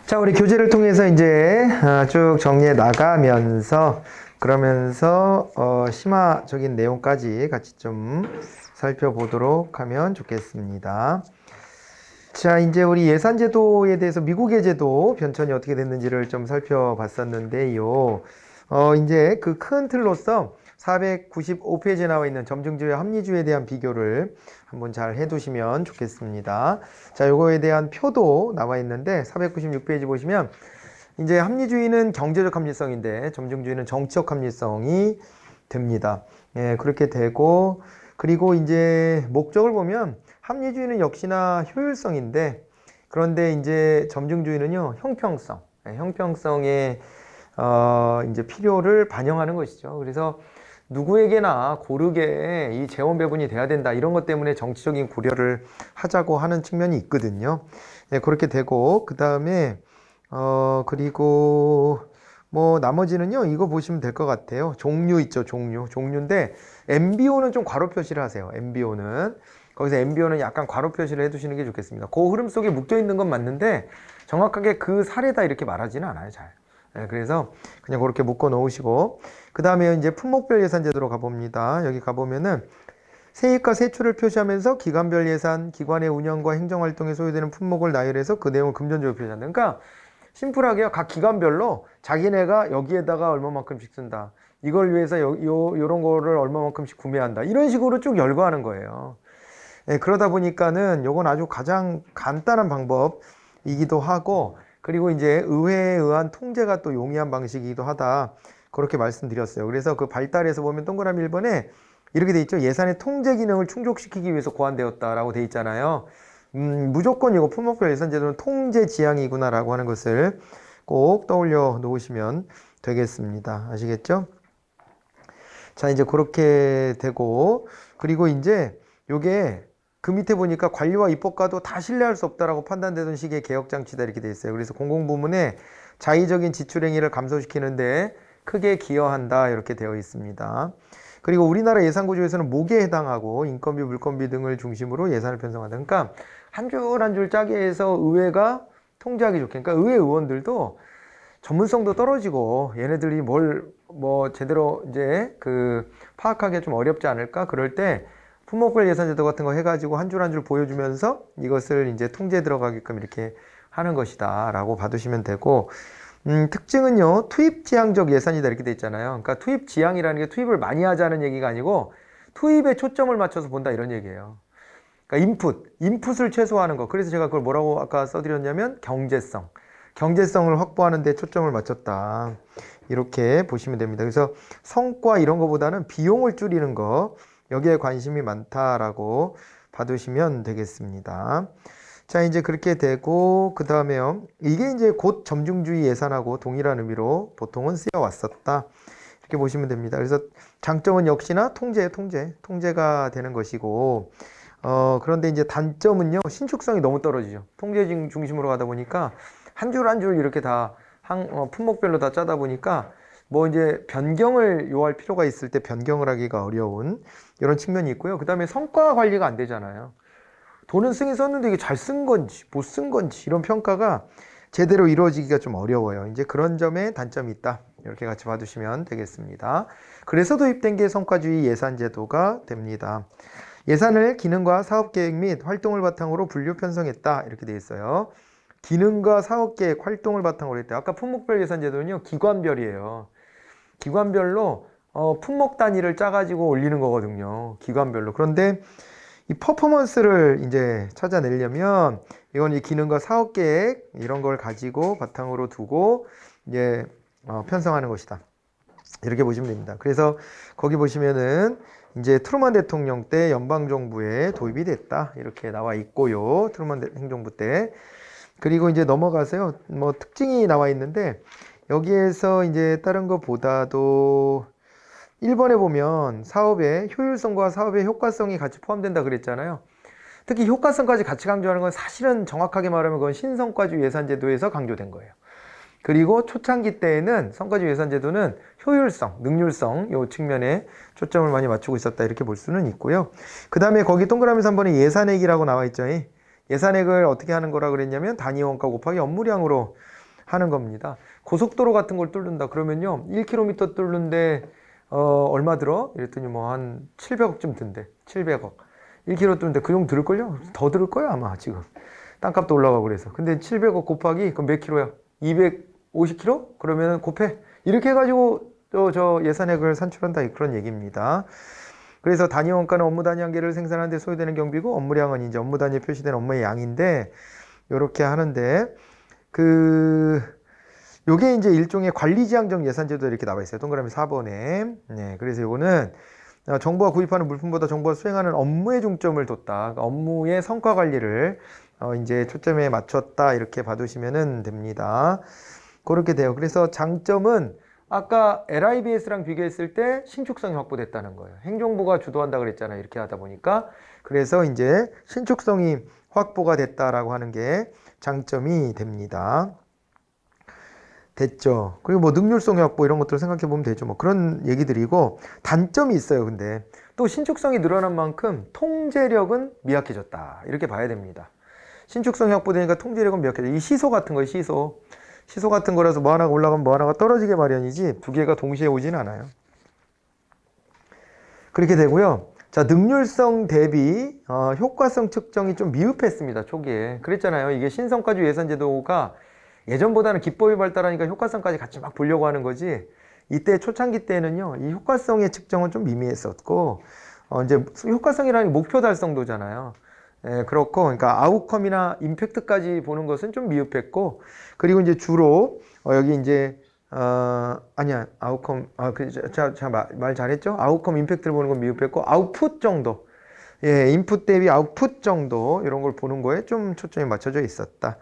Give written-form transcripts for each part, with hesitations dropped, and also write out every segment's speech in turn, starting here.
자, 우리 교재를 통해서 이제 쭉 정리해 나가면서 그러면서 심화적인 내용까지 같이 좀 살펴보도록 하면 좋겠습니다. 자, 이제 우리 예산제도에 대해서 미국의 제도 변천이 어떻게 됐는지를 좀 살펴봤었는데요. 이제 그 큰 틀로서 495페이지에 나와 있는 점증주의 합리주의에 대한 비교를 한번 잘 해두시면 좋겠습니다. 자, 요거에 대한 표도 나와 있는데 496페이지 보시면 이제 합리주의는 경제적 합리성인데 점증주의는 정치적 합리성이 됩니다. 예, 그렇게 되고 그리고 이제 목적을 보면 합리주의는 역시나 효율성인데 그런데 이제 점증주의는요 형평성, 형평성의 이제 필요를 반영하는 것이죠. 그래서 누구에게나 고르게 이 재원 배분이 돼야 된다 이런 것 때문에 정치적인 고려를 하자고 하는 측면이 있거든요. 네, 그렇게 되고 그 다음에 그리고 뭐 나머지는요 이거 보시면 될 것 같아요. 종류 있죠, 종류인데 MBO는 좀 괄호 표시를 하세요. MBO는 거기서 MBO는 약간 괄호 표시를 해두시는 게 좋겠습니다. 그 흐름 속에 묶여 있는 건 맞는데 정확하게 그 사례다 이렇게 말하지는 않아요, 잘. 네, 그래서 그냥 그렇게 묶어 놓으시고 그 다음에 이제 품목별 예산 제도로 가봅니다. 여기 가보면은 세입과 세출을 표시하면서 기관별 예산, 기관의 운영과 행정활동에 소요되는 품목을 나열해서 그 내용을 금전적으로 표시한다. 그러니까 심플하게요. 각 기관별로 자기네가 여기에다가 얼마만큼씩 쓴다. 이걸 위해서 요런 거를 얼마만큼씩 구매한다. 이런 식으로 쭉 열거하는 거예요. 네, 그러다 보니까는 요건 아주 가장 간단한 방법이기도 하고 그리고 이제 의회에 의한 통제가 또 용이한 방식이기도 하다. 그렇게 말씀드렸어요. 그래서 그 발달에서 보면 동그라미 1번에 이렇게 돼 있죠. 예산의 통제 기능을 충족시키기 위해서 고안되었다라고 돼 있잖아요. 무조건 이거 품목별 예산제도는 통제 지향이구나라고 하는 것을 꼭 떠올려 놓으시면 되겠습니다. 아시겠죠? 자, 이제 그렇게 되고 그리고 이제 요게 그 밑에 보니까 관리와 입법과도 다 신뢰할 수 없다라고 판단되던 식의 개혁 장치다 이렇게 돼 있어요. 그래서 공공부문의 자의적인 지출 행위를 감소시키는데 크게 기여한다 이렇게 되어 있습니다. 그리고 우리나라 예산 구조에서는 목에 해당하고 인건비, 물건비 등을 중심으로 예산을 편성한다. 그러니까 한 줄 한 줄 짜게 해서 의회가 통제하기 좋게. 그러니까 의회 의원들도 전문성도 떨어지고 얘네들이 뭘 뭐 제대로 이제 그 파악하기 좀 어렵지 않을까? 그럴 때 품목별 예산제도 같은 거 해가지고 한 줄 한 줄 보여주면서 이것을 이제 통제에 들어가게끔 이렇게 하는 것이다 라고 봐두시면 되고 특징은요 투입 지향적 예산이다 이렇게 돼 있잖아요. 그러니까 투입 지향이라는 게 투입을 많이 하자는 얘기가 아니고 투입에 초점을 맞춰서 본다 이런 얘기예요. 그러니까 인풋을 최소화하는 거. 그래서 제가 그걸 뭐라고 아까 써드렸냐면 경제성을 확보하는 데 초점을 맞췄다 이렇게 보시면 됩니다. 그래서 성과 이런 거보다는 비용을 줄이는 거 여기에 관심이 많다라고 봐두시면 되겠습니다. 자, 이제 그렇게 되고 그 다음에요. 이게 이제 곧 점증주의 예산하고 동일한 의미로 보통은 쓰여 왔었다. 이렇게 보시면 됩니다. 그래서 장점은 역시나 통제가 되는 것이고 그런데 이제 단점은요. 신축성이 너무 떨어지죠. 통제 중심으로 가다 보니까 한 줄 한 줄 이렇게 다 품목별로 다 짜다 보니까 뭐 이제 변경을 요할 필요가 있을 때 변경을 하기가 어려운 이런 측면이 있고요. 그 다음에 성과 관리가 안 되잖아요. 돈은 쓰긴 썼는데 이게 잘 쓴 건지 못 쓴 건지 이런 평가가 제대로 이루어지기가 좀 어려워요. 이제 그런 점에 단점이 있다. 이렇게 같이 봐두시면 되겠습니다. 그래서 도입된 게 성과주의 예산제도가 됩니다. 예산을 기능과 사업계획 및 활동을 바탕으로 분류 편성했다. 이렇게 되어 있어요. 기능과 사업계획, 활동을 바탕으로 했다. 아까 품목별 예산제도는요. 기관별이에요. 기관별로 품목 단위를 짜가지고 올리는 거거든요. 기관별로. 그런데 이 퍼포먼스를 이제 찾아내려면 이건 이 기능과 사업계획 이런 걸 가지고 바탕으로 두고 이제 편성하는 것이다. 이렇게 보시면 됩니다. 그래서 거기 보시면은 이제 트루먼 대통령 때 연방정부에 도입이 됐다. 이렇게 나와 있고요. 트루먼 행정부 때. 그리고 이제 넘어가서요. 뭐 특징이 나와 있는데 여기에서 이제 다른 것보다도 1번에 보면 사업의 효율성과 사업의 효과성이 같이 포함된다 그랬잖아요. 특히 효과성까지 같이 강조하는 건 사실은 정확하게 말하면 그건 신성과주의 예산제도에서 강조된 거예요. 그리고 초창기 때에는 성과주의 예산제도는 효율성, 능률성 요 측면에 초점을 많이 맞추고 있었다 이렇게 볼 수는 있고요. 그 다음에 거기 동그라미 3번에 예산액이라고 나와 있죠. 예산액을 어떻게 하는 거라 그랬냐면 단위 원가 곱하기 업무량으로 하는 겁니다. 고속도로 같은 걸 뚫는다 그러면요 1km 뚫는데 얼마 들어? 이랬더니 뭐 한 700억쯤 든대. 700억 1km 뚫는데 그 정도 들을걸요? 더 들을 거야 아마 지금 땅값도 올라가고 그래서. 근데 700억 곱하기 그럼 몇 킬로야? 250km? 그러면은 곱해 이렇게 해가지고 저 예산액을 산출한다 그런 얘기입니다. 그래서 단위 원가는 업무 단위 한 개를 생산하는 데 소요되는 경비고, 업무량은 이제 업무 단위에 표시된 업무의 양인데 이렇게 하는데 요게 이제 일종의 관리지향적 예산제도 이렇게 나와 있어요. 동그라미 4번에. 네, 그래서 요거는 정부가 구입하는 물품보다 정부가 수행하는 업무에 중점을 뒀다. 그러니까 업무의 성과 관리를 이제 초점에 맞췄다 이렇게 봐두시면 됩니다. 그렇게 돼요. 그래서 장점은 아까 LIBS랑 비교했을 때 신축성이 확보됐다는 거예요. 행정부가 주도한다 그랬잖아요. 이렇게 하다 보니까. 그래서 이제 신축성이 확보가 됐다라고 하는 게 장점이 됩니다. 됐죠. 그리고 뭐 능률성 확보 이런 것들 생각해 보면 되죠. 뭐 그런 얘기들이고, 단점이 있어요. 근데 또 신축성이 늘어난 만큼 통제력은 미약해졌다. 이렇게 봐야 됩니다. 신축성이 확보되니까 통제력은 미약해져. 이 시소 같은 거예요. 시소 같은 거라서 뭐 하나가 올라가면 뭐 하나가 떨어지게 마련이지 두 개가 동시에 오진 않아요. 그렇게 되고요. 자, 능률성 대비 효과성 측정이 좀 미흡했습니다. 초기에. 그랬잖아요. 이게 신성과주 예산제도가 예전보다는 기법이 발달하니까 효과성까지 같이 막 보려고 하는 거지. 이때 초창기 때는요, 이 효과성의 측정은 좀 미미했었고, 이제 효과성이라는 게 목표 달성도잖아요. 예, 그렇고, 그러니까 아웃컴이나 임팩트까지 보는 것은 좀 미흡했고, 그리고 이제 주로 여기 이제 아니야, 아웃컴, 말 잘했죠? 아웃컴 임팩트를 보는 건 미흡했고, 아웃풋 정도, 예, 인풋 대비 아웃풋 정도 이런 걸 보는 거에 좀 초점이 맞춰져 있었다.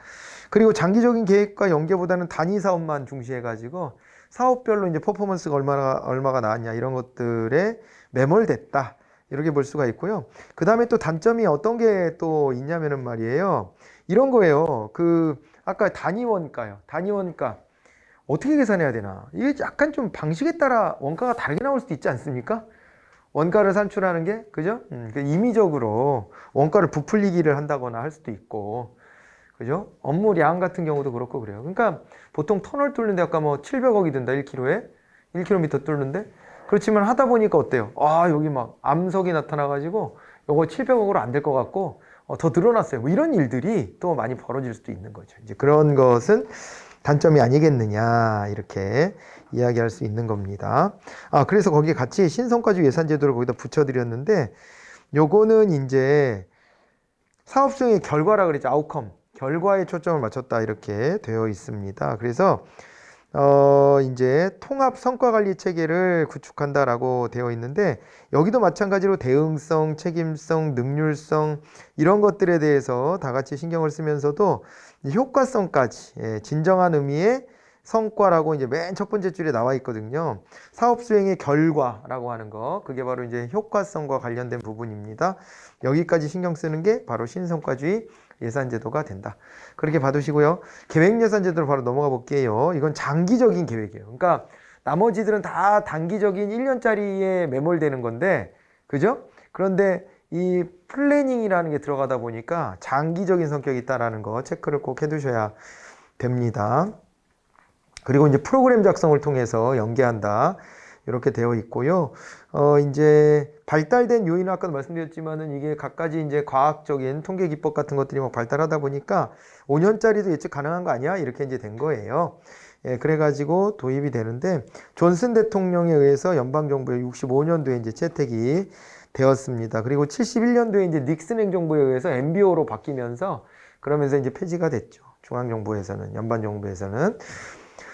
그리고 장기적인 계획과 연계보다는 단위 사업만 중시해가지고 사업별로 이제 퍼포먼스가 얼마가 나왔냐 이런 것들에 매몰됐다. 이렇게 볼 수가 있고요. 그 다음에 또 단점이 어떤 게 또 있냐면은 말이에요. 이런 거예요. 아까 단위 원가요. 단위 원가. 어떻게 계산해야 되나? 이게 약간 좀 방식에 따라 원가가 다르게 나올 수도 있지 않습니까? 원가를 산출하는 게, 그죠? 임의적으로 원가를 부풀리기를 한다거나 할 수도 있고, 그죠? 업무량 같은 경우도 그렇고 그래요. 그러니까 보통 터널 뚫는데 아까 뭐 700억이 든다, 1km에. 1km 뚫는데. 그렇지만 하다 보니까 어때요? 여기 막 암석이 나타나가지고 요거 700억으로 안 될 것 같고, 더 늘어났어요. 뭐 이런 일들이 또 많이 벌어질 수도 있는 거죠. 이제 그런 것은 단점이 아니겠느냐, 이렇게 이야기할 수 있는 겁니다. 그래서 거기에 같이 신성과주 예산제도를 거기다 붙여드렸는데, 요거는 이제 사업 수행의 결과라 그랬죠. 아웃컴. 결과에 초점을 맞췄다. 이렇게 되어 있습니다. 그래서, 이제 통합 성과 관리 체계를 구축한다라고 되어 있는데, 여기도 마찬가지로 대응성, 책임성, 능률성, 이런 것들에 대해서 다 같이 신경을 쓰면서도 효과성까지, 예, 진정한 의미의 성과라고 이제 맨 첫 번째 줄에 나와 있거든요. 사업 수행의 결과라고 하는 거, 그게 바로 이제 효과성과 관련된 부분입니다. 여기까지 신경 쓰는 게 바로 신성과주의 예산제도가 된다. 그렇게 봐두시고요. 계획예산제도로 바로 넘어가 볼게요. 이건 장기적인 계획이에요. 그러니까 나머지들은 다 단기적인 1년짜리에 매몰되는 건데, 그죠? 그런데 이 플래닝이라는 게 들어가다 보니까 장기적인 성격이 있다라는 거 체크를 꼭 해두셔야 됩니다. 그리고 이제 프로그램 작성을 통해서 연계한다. 이렇게 되어 있고요. 이제 발달된 요인은 아까도 말씀드렸지만은 이게 각가지 이제 과학적인 통계 기법 같은 것들이 막 발달하다 보니까 5년짜리도 예측 가능한 거 아니야? 이렇게 이제 된 거예요. 예, 그래가지고 도입이 되는데, 존슨 대통령에 의해서 연방정부에 65년도에 이제 채택이 되었습니다. 그리고 71년도에 이제 닉슨 행정부에 의해서 MBO로 바뀌면서 그러면서 이제 폐지가 됐죠. 중앙정부에서는, 연방정부에서는.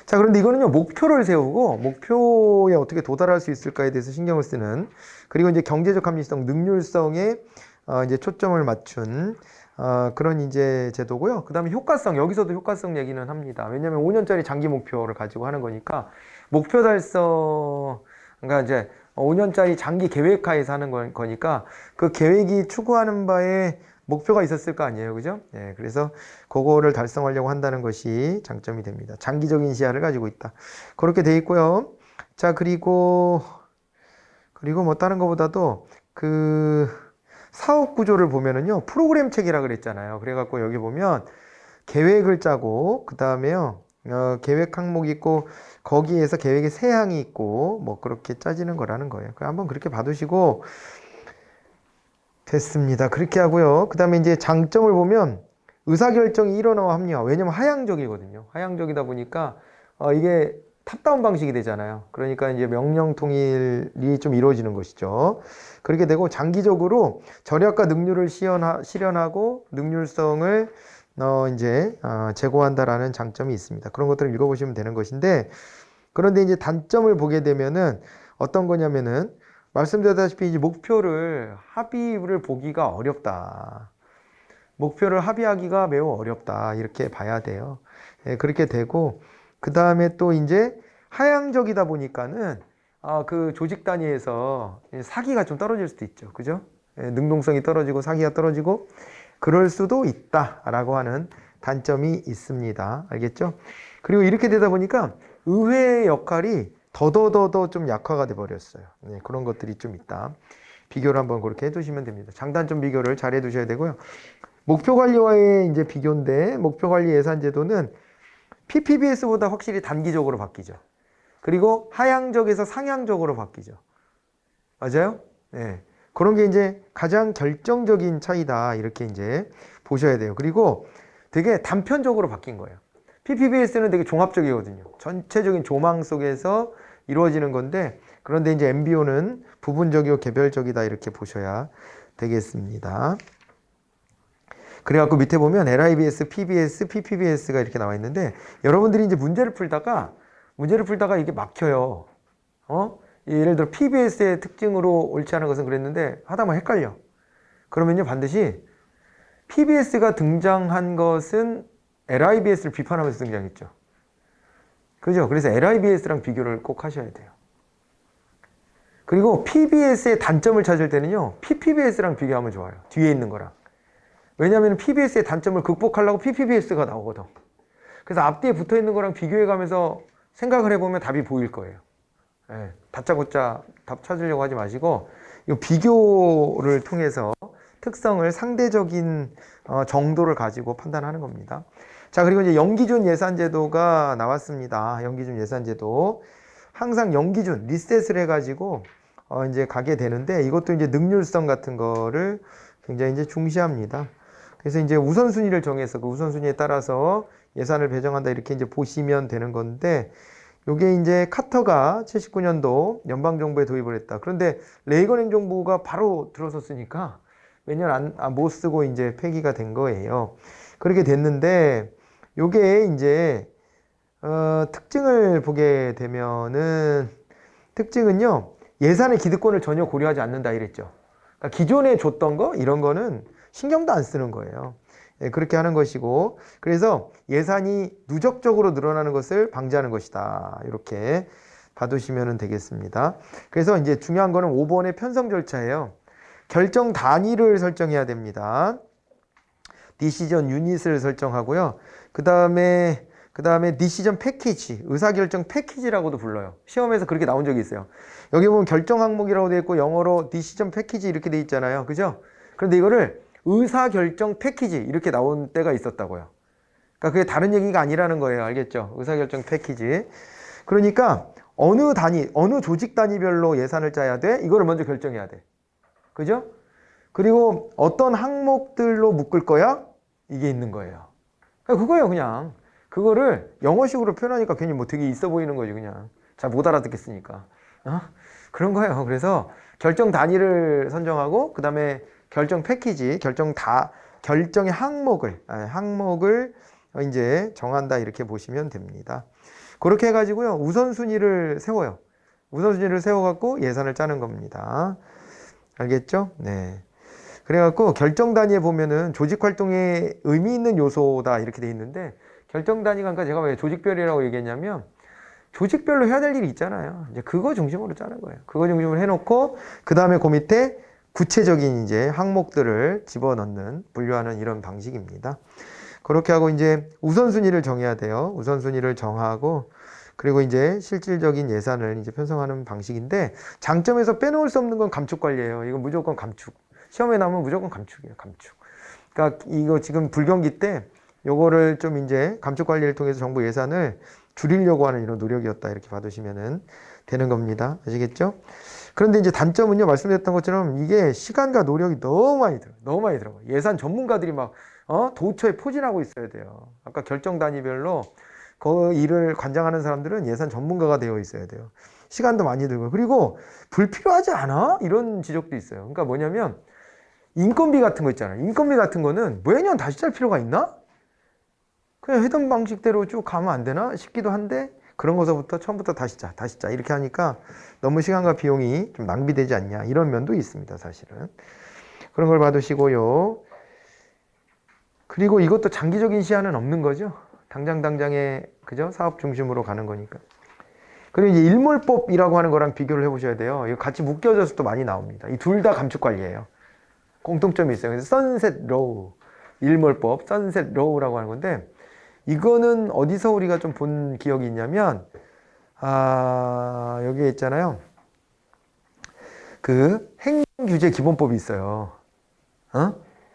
자, 그런데 이거는요, 목표를 세우고 목표에 어떻게 도달할 수 있을까에 대해서 신경을 쓰는, 그리고 이제 경제적 합리성, 능률성에 이제 초점을 맞춘 그런 이제 제도고요. 그 다음에 효과성, 여기서도 효과성 얘기는 합니다. 왜냐하면 5년짜리 장기 목표를 가지고 하는 거니까 목표 달성, 그러니까 이제 5년짜리 장기 계획하에서 하는 거니까 그 계획이 추구하는 바에 목표가 있었을 거 아니에요. 그죠? 예, 그래서 그거를 달성하려고 한다는 것이 장점이 됩니다. 장기적인 시야를 가지고 있다. 그렇게 돼 있고요. 자, 그리고 뭐 다른 것보다도 사업 구조를 보면은요, 프로그램 체계라 그랬잖아요. 그래갖고 여기 보면 계획을 짜고, 그 다음에요, 계획 항목이 있고 거기에서 계획의 세항이 있고 뭐 그렇게 짜지는 거라는 거예요. 한번 그렇게 봐두시고 됐습니다. 그렇게 하고요. 그 다음에 이제 장점을 보면 의사결정이 일어나와 합리화. 왜냐면 하향적이거든요. 하향적이다 보니까 이게 탑다운 방식이 되잖아요. 그러니까 이제 명령 통일이 좀 이루어지는 것이죠. 그렇게 되고 장기적으로 절약과 능률을 실현하고 능률성을 이제 제고한다라는 장점이 있습니다. 그런 것들을 읽어보시면 되는 것인데 그런데 이제 단점을 보게 되면은 어떤 거냐면은 말씀드렸다시피 이제 목표를 합의를 보기가 어렵다. 목표를 합의하기가 매우 어렵다. 이렇게 봐야 돼요. 예, 그렇게 되고 그 다음에 또 이제 하향적이다 보니까는 그 조직 단위에서 사기가 좀 떨어질 수도 있죠. 그죠? 예, 능동성이 떨어지고 사기가 떨어지고 그럴 수도 있다라고 하는 단점이 있습니다. 알겠죠? 그리고 이렇게 되다 보니까 의회의 역할이 더더더더 좀 약화가 돼 버렸어요. 네, 그런 것들이 좀 있다. 비교를 한번 그렇게 해두시면 됩니다. 장단점 비교를 잘 해두셔야 되고요. 목표 관리와의 이제 비교인데 목표 관리 예산 제도는 PPBS보다 확실히 단기적으로 바뀌죠. 그리고 하향적에서 상향적으로 바뀌죠. 맞아요? 네. 그런 게 이제 가장 결정적인 차이다. 이렇게 이제 보셔야 돼요. 그리고 되게 단편적으로 바뀐 거예요. PPBS는 되게 종합적이거든요. 전체적인 조망 속에서 이루어지는 건데, 그런데 이제 MBO는 부분적이고 개별적이다. 이렇게 보셔야 되겠습니다. 그래갖고 밑에 보면 LIBS, PBS, PPBS가 이렇게 나와 있는데, 여러분들이 이제 문제를 풀다가 이게 막혀요. 예를 들어 PBS의 특징으로 옳지 않은 것은 그랬는데 하다 보면 헷갈려. 그러면요 반드시 PBS가 등장한 것은 LIBS를 비판하면서 등장했죠. 그죠? 그래서 LIBS랑 비교를 꼭 하셔야 돼요. 그리고 PBS의 단점을 찾을 때는요 PPBS랑 비교하면 좋아요. 뒤에 있는 거랑. 왜냐하면 PBS의 단점을 극복하려고 PPBS가 나오거든. 그래서 앞뒤에 붙어있는 거랑 비교해가면서 생각을 해보면 답이 보일 거예요. 예, 다짜고짜 답 찾으려고 하지 마시고 이 비교를 통해서 특성을 상대적인 정도를 가지고 판단하는 겁니다. 자, 그리고 이제 연기준 예산제도가 나왔습니다. 연기준 예산제도 항상 연기준 리셋을 해가지고 이제 가게 되는데 이것도 이제 능률성 같은 거를 굉장히 이제 중시합니다. 그래서 이제 우선순위를 정해서 그 우선순위에 따라서 예산을 배정한다 이렇게 이제 보시면 되는 건데 요게 이제 카터가 79년도 연방정부에 도입을 했다. 그런데 레이건 행정부가 바로 들어섰으니까 몇 년 못 쓰고 이제 폐기가 된 거예요. 그렇게 됐는데 요게 이제 특징을 보게 되면은 특징은요 예산의 기득권을 전혀 고려하지 않는다 이랬죠. 그러니까 기존에 줬던 거 이런 거는 신경도 안 쓰는 거예요. 예, 그렇게 하는 것이고 그래서 예산이 누적적으로 늘어나는 것을 방지하는 것이다. 이렇게 봐두시면 되겠습니다. 그래서 이제 중요한 거는 5번의 편성 절차예요. 결정 단위를 설정해야 됩니다. 디시전 유닛을 설정하고요. 그 다음에 디시전 패키지, 의사결정 패키지라고도 불러요. 시험에서 그렇게 나온 적이 있어요. 여기 보면 결정 항목이라고 되어 있고 영어로 디시전 패키지 이렇게 되어 있잖아요. 그죠? 그런데 이거를 의사결정 패키지 이렇게 나온 때가 있었다고요. 그러니까 그게 다른 얘기가 아니라는 거예요. 알겠죠? 의사결정 패키지. 그러니까 어느 단위, 어느 조직 단위별로 예산을 짜야 돼? 이거를 먼저 결정해야 돼. 그죠? 그리고 어떤 항목들로 묶을 거야? 이게 있는 거예요. 그러니까 그거예요, 그냥. 그거를 영어식으로 표현하니까 괜히 뭐 되게 있어 보이는 거지, 그냥. 잘 못 알아듣겠으니까. 그런 거예요. 그래서 결정 단위를 선정하고, 그 다음에 결정 패키지, 결정의 항목을 이제 정한다 이렇게 보시면 됩니다. 그렇게 해가지고요 우선순위를 세워요. 우선순위를 세워갖고 예산을 짜는 겁니다. 알겠죠? 네. 그래갖고 결정 단위에 보면은 조직 활동에 의미 있는 요소다 이렇게 돼 있는데 결정 단위가 그러니까 제가 왜 조직별이라고 얘기했냐면 조직별로 해야 될 일이 있잖아요. 이제 그거 중심으로 짜는 거예요. 그거 중심으로 해놓고 그 다음에 그 밑에 구체적인 이제 항목들을 집어넣는, 분류하는 이런 방식입니다. 그렇게 하고 이제 우선순위를 정해야 돼요. 우선순위를 정하고 그리고 이제 실질적인 예산을 이제 편성하는 방식인데 장점에서 빼놓을 수 없는 건 감축 관리예요. 이건 무조건 감축. 시험에 나오면 무조건 감축이에요. 감축. 그러니까 이거 지금 불경기 때 요거를 좀 이제 감축 관리를 통해서 정부 예산을 줄이려고 하는 이런 노력이었다. 이렇게 봐두시면 되는 겁니다. 아시겠죠? 그런데 이제 단점은요, 말씀드렸던 것처럼 이게 시간과 노력이 너무 많이 들어요. 너무 많이 들어요. 예산 전문가들이 막, 도처에 포진하고 있어야 돼요. 아까 결정 단위별로 그 일을 관장하는 사람들은 예산 전문가가 되어 있어야 돼요. 시간도 많이 들고. 그리고 불필요하지 않아? 이런 지적도 있어요. 그러니까 뭐냐면, 인건비 같은 거 있잖아요. 인건비 같은 거는 매년 다시 짤 필요가 있나? 그냥 해던 방식대로 쭉 가면 안 되나 싶기도 한데, 그런 거서부터 처음부터 다시 짜 이렇게 하니까 너무 시간과 비용이 좀 낭비되지 않냐 이런 면도 있습니다. 사실은 그런 걸 봐두시고요. 그리고 이것도 장기적인 시야는 없는 거죠. 당장의 그죠? 사업 중심으로 가는 거니까. 그리고 이제 일몰법이라고 하는 거랑 비교를 해보셔야 돼요. 이거 같이 묶여져서 또 많이 나옵니다. 이 둘 다 감축 관리예요. 공통점이 있어요. 그래서 선셋 로우, 일몰법, 선셋 로우라고 하는 건데, 이거는 어디서 우리가 좀 본 기억이 있냐면, 여기에 있잖아요. 그 행정규제 기본법이 있어요.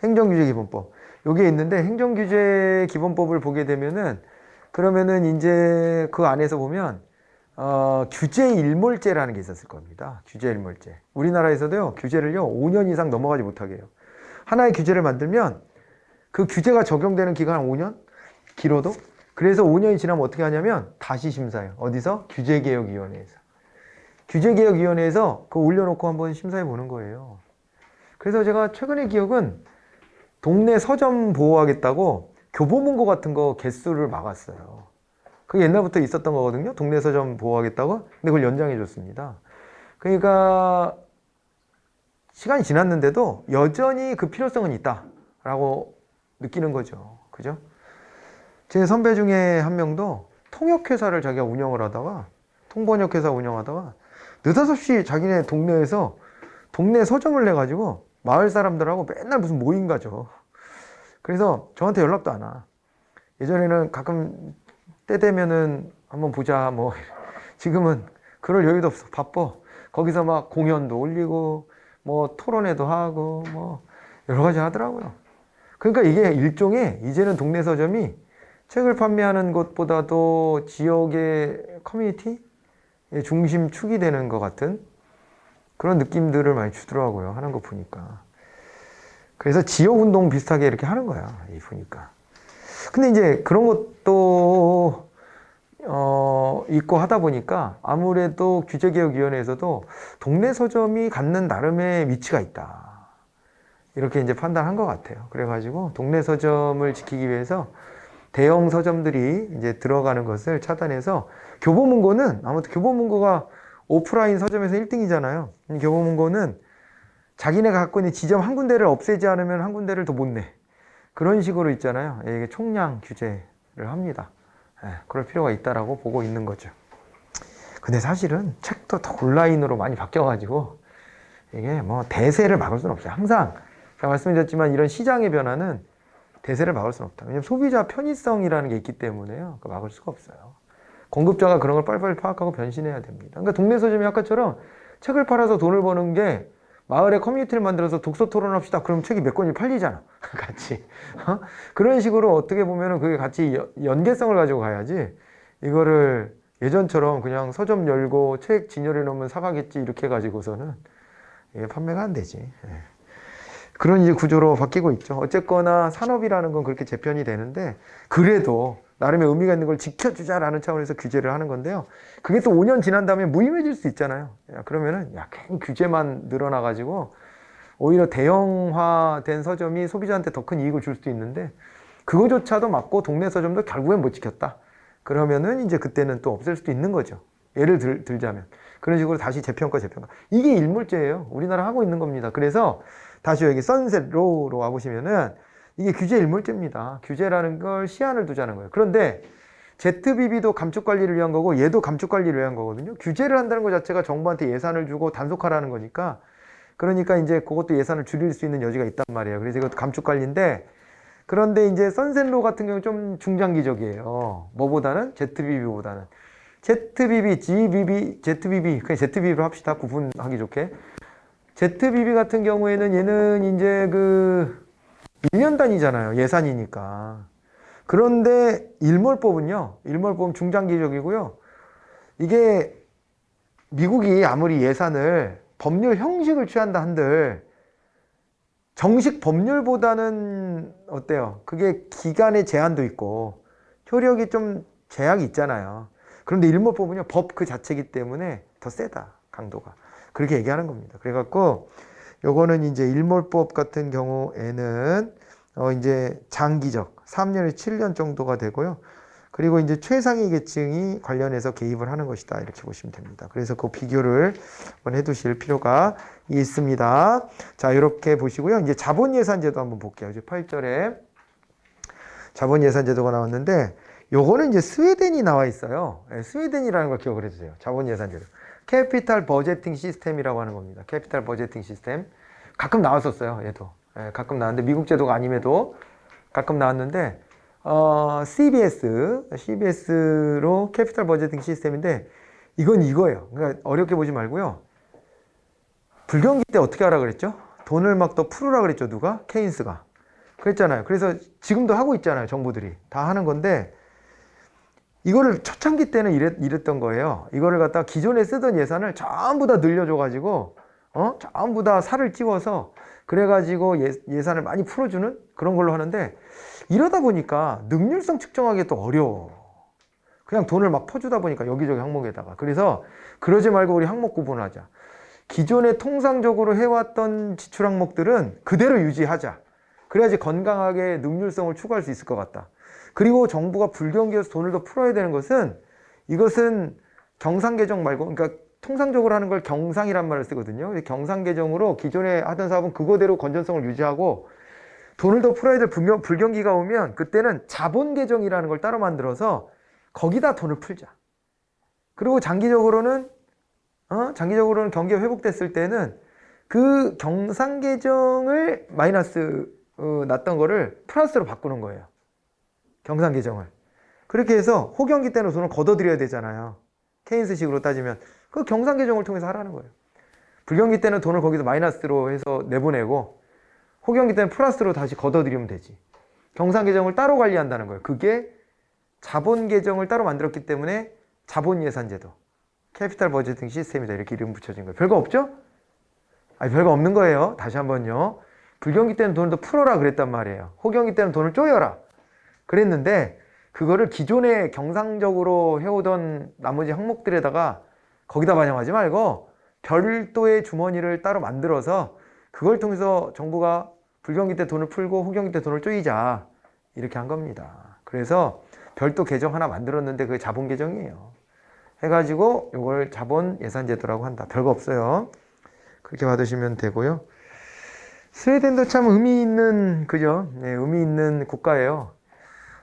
행정규제 기본법. 여기에 있는데 행정규제 기본법을 보게 되면은, 그러면은 이제 그 안에서 보면 규제 일몰제라는 게 있었을 겁니다. 규제 일몰제. 우리나라에서도요, 규제를요, 5년 이상 넘어가지 못하게 해요. 하나의 규제를 만들면 그 규제가 적용되는 기간은 5년? 길어도? 그래서 5년이 지나면 어떻게 하냐면 다시 심사해요. 어디서? 규제개혁위원회에서. 규제개혁위원회에서 그거 올려놓고 한번 심사해 보는 거예요. 그래서 제가 최근의 기억은 동네 서점 보호하겠다고 교보문고 같은 거 개수를 막았어요. 그게 옛날부터 있었던 거거든요. 동네 서점 보호하겠다고. 근데 그걸 연장해 줬습니다. 그러니까 시간이 지났는데도 여전히 그 필요성은 있다라고 느끼는 거죠. 그죠? 제 선배 중에 한 명도 통역회사를 자기가 운영을 하다가, 통번역회사 운영하다가 느닷없이 자기네 동네에서 동네 서점을 내가지고 마을 사람들하고 맨날 무슨 모임 가죠. 그래서 저한테 연락도 안 와. 예전에는 가끔 때 되면은 한번 보자 뭐, 지금은 그럴 여유도 없어. 바빠. 거기서 막 공연도 올리고 뭐 토론회도 하고 뭐 여러 가지 하더라고요. 그러니까 이게 일종의 이제는 동네 서점이 책을 판매하는 것보다도 지역의 커뮤니티 중심축이 되는 것 같은 그런 느낌들을 많이 주더라고요. 하는 거 보니까. 그래서 지역운동 비슷하게 이렇게 하는 거야. 이 보니까. 근데 이제 그런 것도 있고 하다 보니까 아무래도 규제개혁위원회에서도 동네 서점이 갖는 나름의 위치가 있다. 이렇게 이제 판단한 것 같아요. 그래가지고 동네 서점을 지키기 위해서 대형 서점들이 이제 들어가는 것을 차단해서, 교보문고는 아무튼 교보문고가 오프라인 서점에서 1등이잖아요. 교보문고는 자기네가 갖고 있는 지점 한 군데를 없애지 않으면 한 군데를 더 못 내. 그런 식으로 있잖아요. 이게 총량 규제를 합니다. 그럴 필요가 있다라고 보고 있는 거죠. 근데 사실은 책도 더 온라인으로 많이 바뀌어가지고 이게 뭐 대세를 막을 수는 없어요. 항상 제가 말씀드렸지만 이런 시장의 변화는 대세를 막을 수는 없다. 왜냐하면 소비자 편의성이라는 게 있기 때문에요. 막을 수가 없어요. 공급자가 그런 걸 빨리빨리 파악하고 변신해야 됩니다. 그러니까 동네 서점이 아까처럼 책을 팔아서 돈을 버는 게, 마을에 커뮤니티를 만들어서 독서 토론합시다. 그럼 책이 몇 권이 팔리잖아. 같이. 그런 식으로 어떻게 보면은 그게 같이 연계성을 가지고 가야지, 이거를 예전처럼 그냥 서점 열고 책 진열해 놓으면 사가겠지 이렇게 해가지고서는 이게 판매가 안 되지. 그런 이제 구조로 바뀌고 있죠. 어쨌거나 산업이라는 건 그렇게 재편이 되는데, 그래도 나름의 의미가 있는 걸 지켜주자라는 차원에서 규제를 하는 건데요. 그게 또 5년 지난 다음에 무의미해질 수 있잖아요. 그러면은 괜히 규제만 늘어나가지고 오히려 대형화된 서점이 소비자한테 더 큰 이익을 줄 수도 있는데, 그거조차도 막고 동네 서점도 결국엔 못 지켰다. 그러면은 이제 그때는 또 없앨 수도 있는 거죠. 예를 들자면 그런 식으로 다시 재평가. 이게 일몰제예요. 우리나라 하고 있는 겁니다. 그래서 다시 여기 선셋 로우로 와보시면은 이게 규제 일몰제입니다. 규제라는 걸 시한을 두자는 거예요. 그런데 ZBB도 감축 관리를 위한 거고 얘도 감축 관리를 위한 거거든요. 규제를 한다는 것 자체가 정부한테 예산을 주고 단속하라는 거니까, 그러니까 이제 그것도 예산을 줄일 수 있는 여지가 있단 말이에요. 그래서 이것도 감축 관리인데, 그런데 이제 선셋로 같은 경우는 좀 중장기적이에요. 뭐보다는? ZBB보다는. ZBB, GBB, ZBB, 그냥 ZBB로 합시다. 구분하기 좋게. ZBB 같은 경우에는 얘는 이제 1년 단위잖아요. 예산이니까. 그런데 일몰법은 중장기적이고요. 이게 미국이 아무리 예산을 법률 형식을 취한다 한들 정식 법률보다는 어때요? 그게 기간의 제한도 있고 효력이 좀 제약이 있잖아요. 그런데 일몰법은요, 법 그 자체이기 때문에 더 세다, 강도가. 그렇게 얘기하는 겁니다. 그래갖고 요거는 이제 일몰법 같은 경우에는 이제 장기적 3년에서 7년 정도가 되고요. 그리고 이제 최상위 계층이 관련해서 개입을 하는 것이다, 이렇게 보시면 됩니다. 그래서 그 비교를 한번 해두실 필요가 있습니다. 자, 이렇게 보시고요. 이제 자본예산제도 한번 볼게요. 이제 8절에 자본예산제도가 나왔는데, 요거는 이제 스웨덴이 나와 있어요. 네, 스웨덴이라는 걸 기억을 해주세요. 자본예산제도. 캐피탈 버제팅 시스템이라고 하는 겁니다. 캐피탈 버제팅 시스템. 가끔 나왔었어요, 얘도. 네, 가끔 나왔는데, 미국 제도가 아님에도 가끔 나왔는데, CBS로 캐피탈 버제팅 시스템인데, 이건 이거예요. 그러니까 어렵게 보지 말고요. 불경기 때 어떻게 하라 그랬죠? 돈을 막 더 풀으라 그랬죠, 누가? 케인스가. 그랬잖아요. 그래서 지금도 하고 있잖아요, 정부들이. 다 하는 건데, 이거를 초창기 때는 이랬던 거예요. 이거를 갖다가 기존에 쓰던 예산을 전부 다 늘려줘가지고, 전부 다 살을 찌워서, 그래가지고 예산을 많이 풀어주는 그런 걸로 하는데, 이러다 보니까 능률성 측정하기 또 어려워. 그냥 돈을 막 퍼주다 보니까 여기저기 항목에다가. 그래서 그러지 말고 우리 항목 구분하자. 기존에 통상적으로 해왔던 지출 항목들은 그대로 유지하자. 그래야지 건강하게 능률성을 추구할 수 있을 것 같다. 그리고 정부가 불경기에서 돈을 더 풀어야 되는 것은, 이것은 경상개정 말고, 그러니까 통상적으로 하는 걸 경상이란 말을 쓰거든요. 경상개정으로 기존에 하던 사업은 그거대로 건전성을 유지하고, 돈을 더 풀어야 될 불경기가 오면 그때는 자본개정이라는 걸 따로 만들어서 거기다 돈을 풀자. 그리고 장기적으로는 경기가 회복됐을 때는 그 경상개정을 마이너스 났던 거를 플러스로 바꾸는 거예요. 경상개정을. 그렇게 해서 호경기 때는 돈을 걷어들여야 되잖아요. 케인스식으로 따지면 그 경상개정을 통해서 하라는 거예요. 불경기 때는 돈을 거기서 마이너스로 해서 내보내고, 호경기 때는 플러스로 다시 걷어들이면 되지. 경상개정을 따로 관리한다는 거예요. 그게 자본개정을 따로 만들었기 때문에 자본예산제도, 캐피탈 버제팅 시스템이다, 이렇게 이름 붙여진 거예요. 별거 없죠? 아니, 별거 없는 거예요. 다시 한번요. 불경기 때는 돈을 더 풀어라 그랬단 말이에요. 호경기 때는 돈을 쪼여라 그랬는데, 그거를 기존에 경상적으로 해오던 나머지 항목들에다가 거기다 반영하지 말고 별도의 주머니를 따로 만들어서 그걸 통해서 정부가 불경기 때 돈을 풀고 호경기 때 돈을 쪼이자, 이렇게 한 겁니다. 그래서 별도 계정 하나 만들었는데 그게 자본 계정이에요. 해가지고 이걸 자본 예산제도라고 한다. 별거 없어요. 그렇게 받으시면 되고요. 스웨덴도 참 의미 있는, 그죠? 네, 의미 있는 국가예요.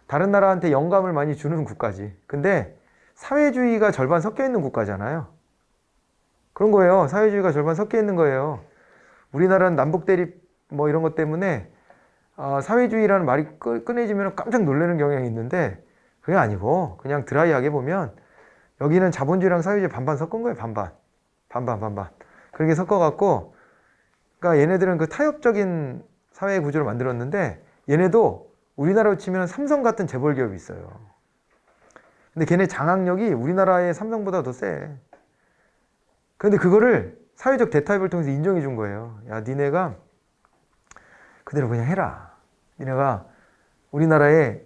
다른 나라한테 영감을 많이 주는 국가지. 근데 사회주의가 절반 섞여 있는 국가잖아요. 그런 거예요. 사회주의가 절반 섞여 있는 거예요. 우리나라는 남북 대립 뭐 이런 것 때문에 사회주의라는 말이 꺼내지면 깜짝 놀라는 경향이 있는데, 그게 아니고 그냥 드라이하게 보면 여기는 자본주의랑 사회주의 반반 섞은 거예요. 반반. 그렇게 섞어갖고, 그러니까 얘네들은 그 타협적인 사회 구조를 만들었는데, 얘네도 우리나라로 치면 삼성 같은 재벌 기업이 있어요. 근데 걔네 장악력이 우리나라의 삼성보다 더 세. 근데 그거를 사회적 대타협을 통해서 인정해 준 거예요. 야, 니네가 그대로 그냥 해라. 니네가 우리나라의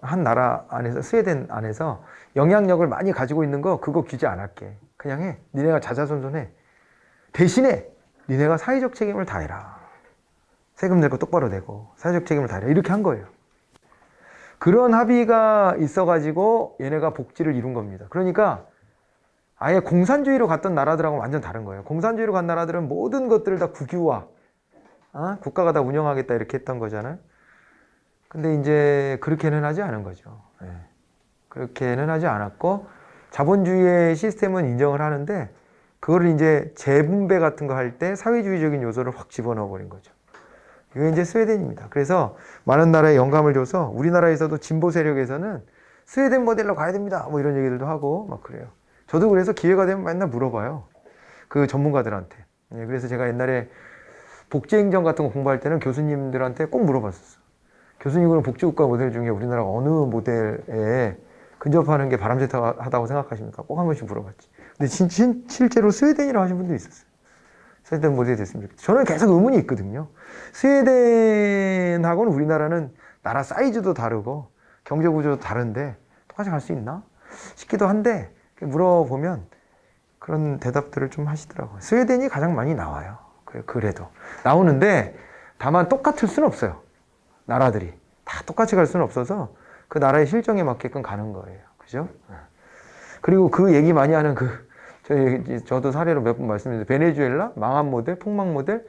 한 나라 안에서, 스웨덴 안에서 영향력을 많이 가지고 있는 거 그거 규제 안 할게. 그냥 해. 니네가 자자손손해. 대신에 니네가 사회적 책임을 다해라. 세금 낼 거 똑바로 내고 사회적 책임을 다해라. 이렇게 한 거예요. 그런 합의가 있어가지고 얘네가 복지를 이룬 겁니다. 그러니까 아예 공산주의로 갔던 나라들하고 완전 다른 거예요. 공산주의로 간 나라들은 모든 것들을 다 국유화, 국가가 다 운영하겠다 이렇게 했던 거잖아요. 근데 이제 그렇게는 하지 않은 거죠. 네. 그렇게는 하지 않았고, 자본주의의 시스템은 인정을 하는데, 그거를 이제 재분배 같은 거 할 때 사회주의적인 요소를 확 집어넣어 버린 거죠. 이게 이제 스웨덴입니다. 그래서 많은 나라에 영감을 줘서 우리나라에서도 진보 세력에서는 스웨덴 모델로 가야 됩니다, 뭐 이런 얘기들도 하고 막 그래요. 저도 그래서 기회가 되면 맨날 물어봐요. 그 전문가들한테. 그래서 제가 옛날에 복지행정 같은 거 공부할 때는 교수님들한테 꼭 물어봤었어. 교수님은 복지국가 모델 중에 우리나라가 어느 모델에 근접하는 게 바람직하다고 생각하십니까? 꼭 한 번씩 물어봤지. 근데 실제로 스웨덴이라고 하신 분도 있었어요. 스웨덴 모델이 됐으면 좋겠다. 저는 계속 의문이 있거든요. 스웨덴하고는 우리나라는 나라 사이즈도 다르고 경제 구조도 다른데 똑같이 갈 수 있나 싶기도 한데 물어보면 그런 대답들을 좀 하시더라고요. 스웨덴이 가장 많이 나와요. 그래도 나오는데 다만 똑같을 수는 없어요. 나라들이 다 똑같이 갈 수는 없어서 그 나라의 실정에 맞게끔 가는 거예요. 그죠? 그리고 그 얘기 많이 하는 저도 사례로 몇 번 말씀드렸는데 베네수엘라 망한 모델, 폭망 모델.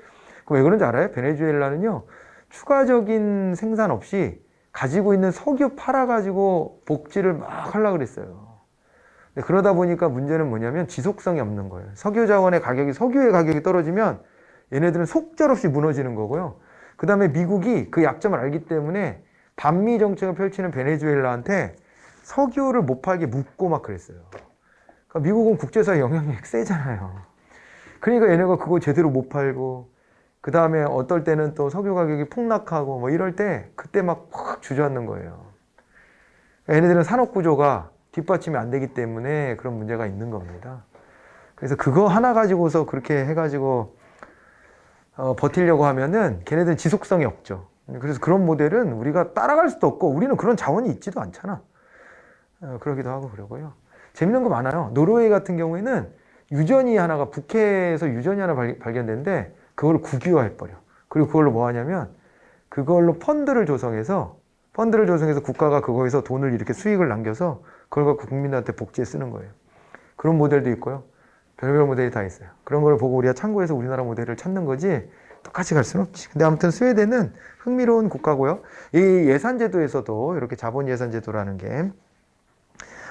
왜 그런지 알아요? 베네수엘라는요 추가적인 생산 없이 가지고 있는 석유 팔아가지고 복지를 막 하려고 그랬어요. 근데 그러다 보니까 문제는 뭐냐면 지속성이 없는 거예요. 석유의 가격이 떨어지면 얘네들은 속절없이 무너지는 거고요. 그 다음에 미국이 그 약점을 알기 때문에 반미 정책을 펼치는 베네수엘라한테 석유를 못 팔게 묻고 막 그랬어요. 그러니까 미국은 국제사회 영향력이 세잖아요. 그러니까 얘네가 그거 제대로 못 팔고 그 다음에 어떨 때는 또 석유 가격이 폭락하고 뭐 이럴 때 그때 막 확 주저앉는 거예요. 얘네들은 산업 구조가 뒷받침이 안 되기 때문에 그런 문제가 있는 겁니다. 그래서 그거 하나 가지고서 그렇게 해가지고 버티려고 하면은 걔네들은 지속성이 없죠. 그래서 그런 모델은 우리가 따라갈 수도 없고 우리는 그런 자원이 있지도 않잖아. 그러기도 하고 그러고요. 재밌는 거 많아요. 노르웨이 같은 경우에는 유전이 하나가 북해에서 유전이 하나 발견됐는데 그걸 국유화해버려. 그리고 그걸로 뭐 하냐면 그걸로 펀드를 조성해서 국가가 그거에서 돈을 이렇게 수익을 남겨서 그걸 갖고 국민들한테 복지에 쓰는 거예요. 그런 모델도 있고요. 별별 모델이 다 있어요. 그런 걸 보고 우리가 참고해서 우리나라 모델을 찾는 거지 똑같이 갈 수는 없지. 근데 아무튼 스웨덴은 흥미로운 국가고요. 이 예산제도에서도 이렇게 자본예산제도라는 게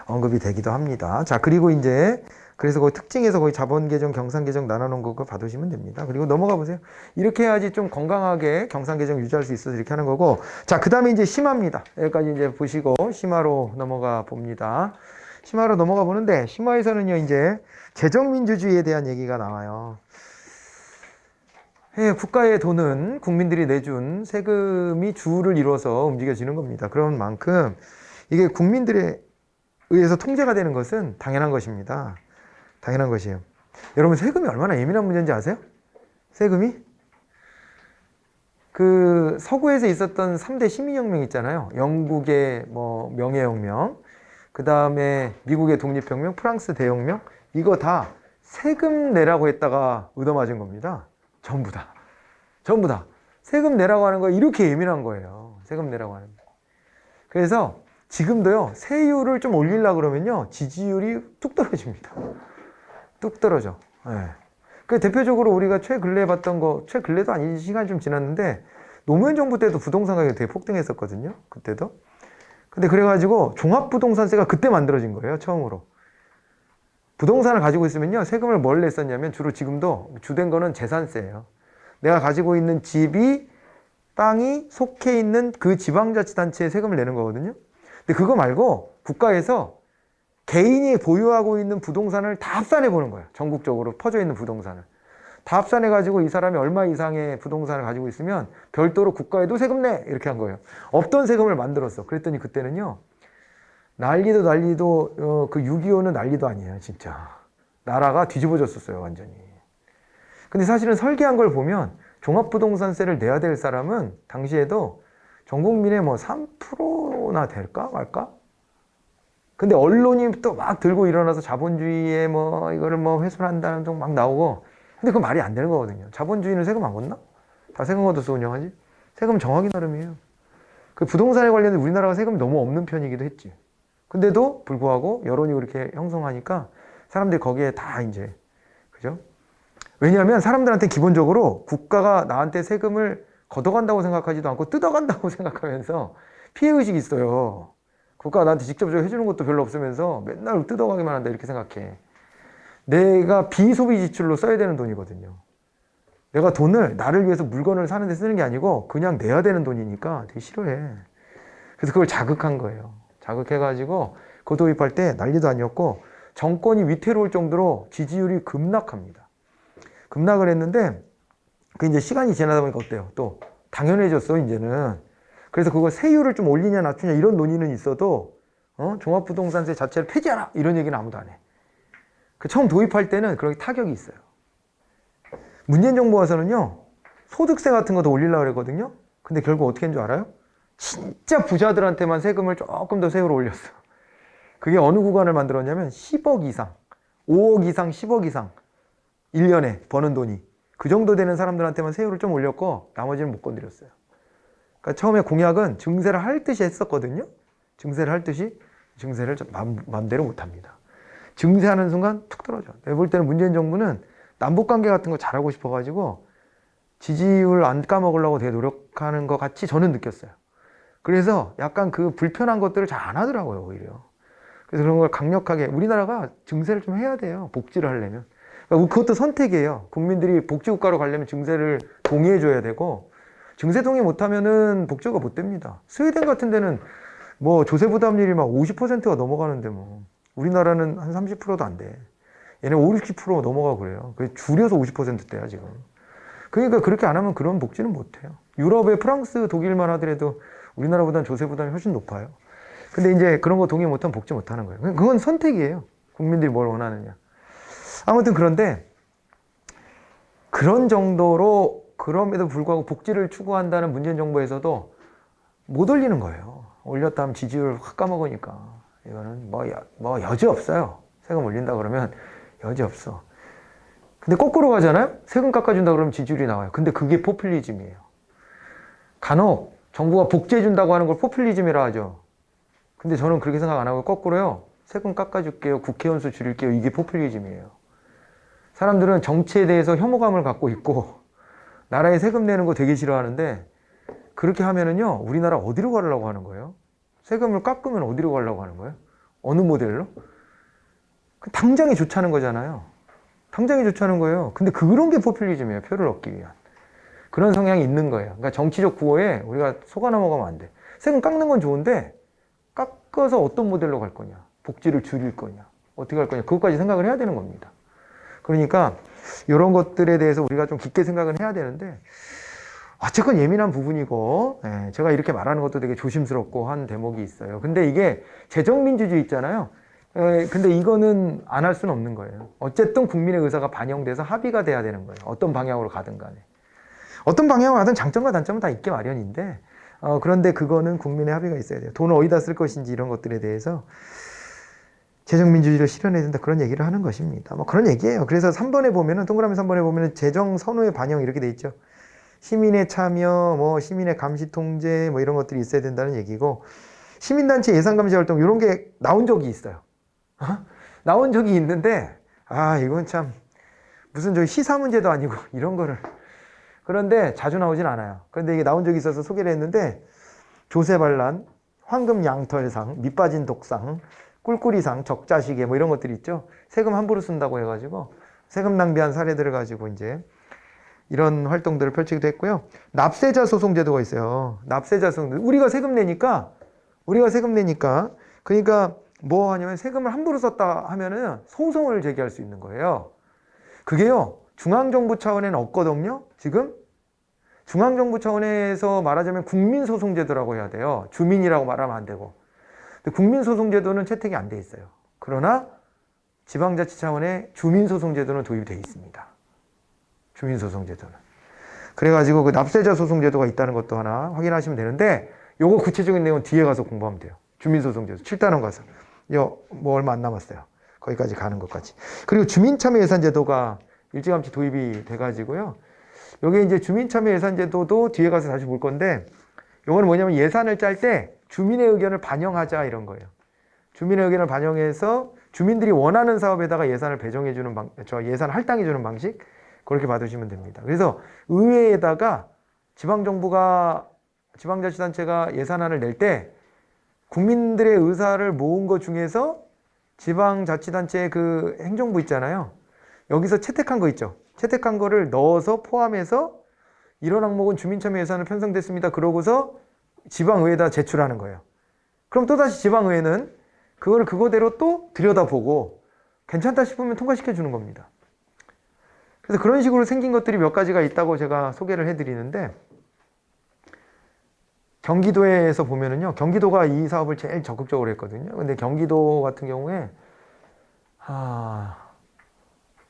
언급이 되기도 합니다. 자, 그리고 이제 그래서 거기 특징에서 거기 자본계정, 경상계정 나눠놓은 거 봐두시면 됩니다. 그리고 넘어가 보세요. 이렇게 해야지 좀 건강하게 경상계정 유지할 수 있어서 이렇게 하는 거고. 자, 그 다음에 이제 심화입니다. 여기까지 이제 보시고 심화로 넘어가 봅니다. 심화로 넘어가 보는데 심화에서는요 이제 재정민주주의에 대한 얘기가 나와요. 국가의 돈은 국민들이 내준 세금이 주를 이루어서 움직여지는 겁니다. 그런 만큼 이게 국민들에 의해서 통제가 되는 것은 당연한 것입니다. 당연한 것이에요. 여러분 세금이 얼마나 예민한 문제인지 아세요? 세금이? 그 서구에서 있었던 3대 시민혁명 있잖아요. 영국의 뭐 명예혁명, 그 다음에 미국의 독립혁명, 프랑스 대혁명, 이거 다 세금 내라고 했다가 얻어맞은 겁니다. 전부 다. 세금 내라고 하는 거 이렇게 예민한 거예요. 세금 내라고 하는 거. 그래서 지금도요, 세율을 좀 올리려고 그러면요, 지지율이 뚝 떨어집니다. 뚝 떨어져. 네. 그 대표적으로 우리가 최근래에 봤던 거, 최근래도 아니지, 시간이 좀 지났는데, 노무현 정부 때도 부동산 가격이 되게 폭등했었거든요. 그때도. 근데 그래가지고 종합부동산세가 그때 만들어진 거예요, 처음으로. 부동산을 가지고 있으면요, 세금을 뭘 냈었냐면, 주로 지금도 주된 거는 재산세예요. 내가 가지고 있는 집이, 땅이 속해 있는 그 지방자치단체에 세금을 내는 거거든요. 근데 그거 말고 국가에서 개인이 보유하고 있는 부동산을 다 합산해 보는 거예요. 전국적으로 퍼져 있는 부동산을. 다 합산해 가지고 이 사람이 얼마 이상의 부동산을 가지고 있으면 별도로 국가에도 세금 내! 이렇게 한 거예요. 없던 세금을 만들었어. 그랬더니 그때는요. 난리도 그 6.25는 난리도 아니에요. 진짜. 나라가 뒤집어졌었어요. 완전히. 근데 사실은 설계한 걸 보면 종합부동산세를 내야 될 사람은 당시에도 전 국민의 뭐 3%나 될까 말까? 근데 언론이 또 막 들고 일어나서 자본주의에 뭐 이거를 뭐 훼손한다는 등 막 나오고, 근데 그건 말이 안 되는 거거든요. 자본주의는 세금 안 걷나? 다 세금 걷어서 운영하지? 세금 정하기 나름이에요. 그 부동산에 관련된 우리나라가 세금이 너무 없는 편이기도 했지. 근데도 불구하고 여론이 그렇게 형성하니까 사람들이 거기에 다 이제, 그죠? 왜냐하면 사람들한테 기본적으로 국가가 나한테 세금을 걷어간다고 생각하지도 않고 뜯어간다고 생각하면서 피해의식이 있어요. 국가가 나한테 직접적으로 해주는 것도 별로 없으면서 맨날 뜯어가기만 한다 이렇게 생각해. 내가 비소비 지출로 써야 되는 돈이거든요. 내가 돈을 나를 위해서 물건을 사는 데 쓰는 게 아니고 그냥 내야 되는 돈이니까 되게 싫어해. 그래서 그걸 자극한 거예요. 자극해가지고 그 도입할 때 난리도 아니었고 정권이 위태로울 정도로 지지율이 급락합니다. 급락을 했는데 그 이제 시간이 지나다 보니까 어때요? 또 당연해졌어 이제는. 그래서 그거 세율을 좀 올리냐 낮추냐 이런 논의는 있어도 종합부동산세 자체를 폐지하라 이런 얘기는 아무도 안 해. 그 처음 도입할 때는 그렇게 타격이 있어요. 문재인 정부 와서는요 소득세 같은 거 더 올리려고 그랬거든요. 근데 결국 어떻게 했는 줄 알아요? 진짜 부자들한테만 세금을 조금 더 세율을 올렸어. 그게 어느 구간을 만들었냐면 10억 이상, 5억 이상, 10억 이상 1년에 버는 돈이 그 정도 되는 사람들한테만 세율을 좀 올렸고 나머지는 못 건드렸어요. 그러니까 처음에 공약은 증세를 할 듯이 했었거든요. 증세를 할 듯이 증세를 마음대로 못합니다. 증세하는 순간 툭 떨어져. 내가 볼 때는 문재인 정부는 남북관계 같은 거 잘하고 싶어가지고 지지율 안 까먹으려고 되게 노력하는 것 같이 저는 느꼈어요. 그래서 약간 그 불편한 것들을 잘 안 하더라고요, 오히려. 그래서 그런 걸 강력하게, 우리나라가 증세를 좀 해야 돼요, 복지를 하려면. 그러니까 그것도 선택이에요. 국민들이 복지국가로 가려면 증세를 동의해줘야 되고, 증세 동의 못하면은 복지가 못 됩니다. 스웨덴 같은 데는 뭐 조세 부담률이 막 50%가 넘어가는데 뭐, 우리나라는 한 30%도 안 돼. 얘네 50, 60% 넘어가고 그래요. 그래서 줄여서 50%대야, 지금. 그러니까 그렇게 안 하면 그런 복지는 못 해요. 유럽의 프랑스, 독일만 하더라도 우리나라보다는 조세 부담이 훨씬 높아요. 근데 이제 그런 거 동의 못하면 복지 못 하는 거예요. 그건 선택이에요. 국민들이 뭘 원하느냐. 아무튼 그런데 그런 정도로 그럼에도 불구하고 복지를 추구한다는 문재인 정부에서도 못 올리는 거예요. 올렸다 하면 지지율 확 까먹으니까. 이거는 뭐 여지 없어요. 세금 올린다 그러면 여지 없어. 근데 거꾸로 가잖아요? 세금 깎아준다 그러면 지지율이 나와요. 근데 그게 포퓰리즘이에요. 간혹 정부가 복지해준다고 하는 걸 포퓰리즘이라 하죠. 근데 저는 그렇게 생각 안 하고 거꾸로요. 세금 깎아줄게요. 국회의원 수 줄일게요. 이게 포퓰리즘이에요. 사람들은 정치에 대해서 혐오감을 갖고 있고 나라에 세금 내는 거 되게 싫어하는데 그렇게 하면은요. 우리나라 어디로 가려고 하는 거예요? 세금을 깎으면 어디로 가려고 하는 거예요? 어느 모델로? 당장에 좋다는 거잖아요. 당장에 좋다는 거예요. 근데 그런 게 포퓰리즘이에요. 표를 얻기 위한. 그런 성향이 있는 거예요. 그러니까 정치적 구호에 우리가 속아 넘어가면 안 돼. 세금 깎는 건 좋은데 깎아서 어떤 모델로 갈 거냐. 복지를 줄일 거냐. 어떻게 할 거냐. 그것까지 생각을 해야 되는 겁니다. 그러니까 이런 것들에 대해서 우리가 좀 깊게 생각을 해야 되는데 어쨌건 예민한 부분이고 제가 이렇게 말하는 것도 되게 조심스럽고 한 대목이 있어요. 근데 이게 재정민주주의 있잖아요. 근데 이거는 안 할 수는 없는 거예요. 어쨌든 국민의 의사가 반영돼서 합의가 돼야 되는 거예요. 어떤 방향으로 가든 간에. 어떤 방향으로 가든 장점과 단점은 다 있게 마련인데 그런데 그거는 국민의 합의가 있어야 돼요. 돈을 어디다 쓸 것인지 이런 것들에 대해서 재정민주주의를 실현해야 된다 그런 얘기를 하는 것입니다. 뭐 그런 얘기예요. 그래서 3번에 보면은 동그라미 3번에 보면은 재정 선호의 반영 이렇게 돼 있죠. 시민의 참여, 뭐 시민의 감시 통제 뭐 이런 것들이 있어야 된다는 얘기고 시민단체 예산감시 활동 이런 게 나온 적이 있어요. 나온 적이 있는데 이건 참 무슨 저기 시사 문제도 아니고 이런 거를 그런데 자주 나오진 않아요. 그런데 이게 나온 적이 있어서 소개를 했는데 조세반란, 황금 양털상, 밑빠진 독상, 꿀꿀이상, 적자시계 뭐 이런 것들이 있죠. 세금 함부로 쓴다고 해가지고 세금 낭비한 사례들을 가지고 이제 이런 활동들을 펼치기도 했고요. 납세자 소송 제도가 있어요. 납세자 소송. 우리가 세금 내니까 그러니까 뭐 하냐면 세금을 함부로 썼다 하면은 소송을 제기할 수 있는 거예요. 그게요. 중앙정부 차원에는 없거든요. 지금 중앙정부 차원에서 말하자면 국민소송제도라고 해야 돼요. 주민이라고 말하면 안 되고. 근데 국민소송제도는 채택이 안 돼 있어요. 그러나 지방자치 차원의 주민소송제도는 도입이 돼 있습니다. 주민소송제도는. 그래가지고 그 납세자 소송제도가 있다는 것도 하나 확인하시면 되는데 요거 구체적인 내용은 뒤에 가서 공부하면 돼요. 주민소송제도 7단원 가서. 뭐 얼마 안 남았어요. 거기까지 가는 것까지. 그리고 주민참여예산제도가 일찌감치 도입이 돼가지고요. 여기 이제 주민참여예산제도도 뒤에 가서 다시 볼 건데 요거는 뭐냐면 예산을 짤 때 주민의 의견을 반영하자 이런 거예요. 주민의 의견을 반영해서 주민들이 원하는 사업에다가 예산을 배정해주는 예산 할당해주는 방식 그렇게 받으시면 됩니다. 그래서 의회에다가 지방자치단체가 예산안을 낼 때 국민들의 의사를 모은 것 중에서 지방자치단체의 그 행정부 있잖아요. 여기서 채택한 거 있죠. 채택한 거를 넣어서 포함해서 이런 항목은 주민참여 예산을 편성됐습니다. 그러고서 지방의회에다 제출하는 거예요. 그럼 또다시 지방의회는 그거를 그거대로 또 들여다보고 괜찮다 싶으면 통과시켜 주는 겁니다. 그래서 그런 식으로 생긴 것들이 몇 가지가 있다고 제가 소개를 해드리는데 경기도에서 보면은요, 경기도가 이 사업을 제일 적극적으로 했거든요. 근데 경기도 같은 경우에,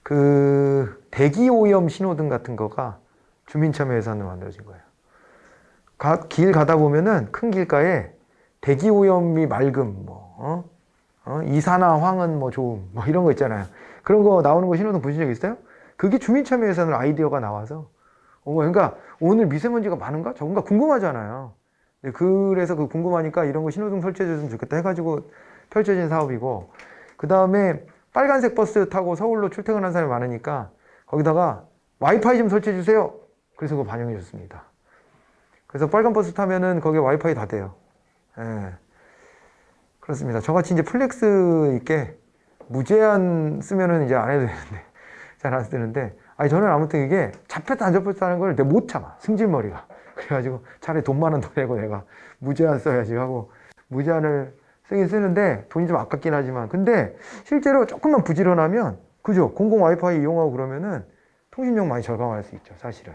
그 대기오염 신호등 같은 거가 주민참여 예산으로 만들어진 거예요. 길 가다 보면은 큰 길가에 대기오염이 맑음, 이산화황은 뭐 좋음, 뭐 이런 거 있잖아요. 그런 거 나오는 거 신호등 보신 적 있어요? 그게 주민참여 예산으로 아이디어가 나와서, 그러니까 오늘 미세먼지가 많은가? 적은가? 궁금하잖아요. 그래서 그 궁금하니까 이런 거 신호등 설치해줬으면 좋겠다 해가지고 펼쳐진 사업이고, 그 다음에 빨간색 버스 타고 서울로 출퇴근하는 사람이 많으니까 거기다가 와이파이 좀 설치해주세요. 그래서 그거 반영해줬습니다. 그래서 빨간 버스 타면은 거기에 와이파이 다 돼요. 예. 그렇습니다. 저같이 이제 플렉스 있게 무제한 쓰면은 이제 안 해도 되는데, 잘 안 쓰는데, 아니, 저는 아무튼 이게 잡혔다 안 잡혔다 하는 걸 내가 못 참아. 승질머리가. 그래가지고 차라리 돈만 원 더 내고 내가 무제한 써야지 하고 무제한을 쓰긴 쓰는데 돈이 좀 아깝긴 하지만, 근데 실제로 조금만 부지런하면, 그죠? 공공 와이파이 이용하고 그러면은 통신료 많이 절감할 수 있죠, 사실은.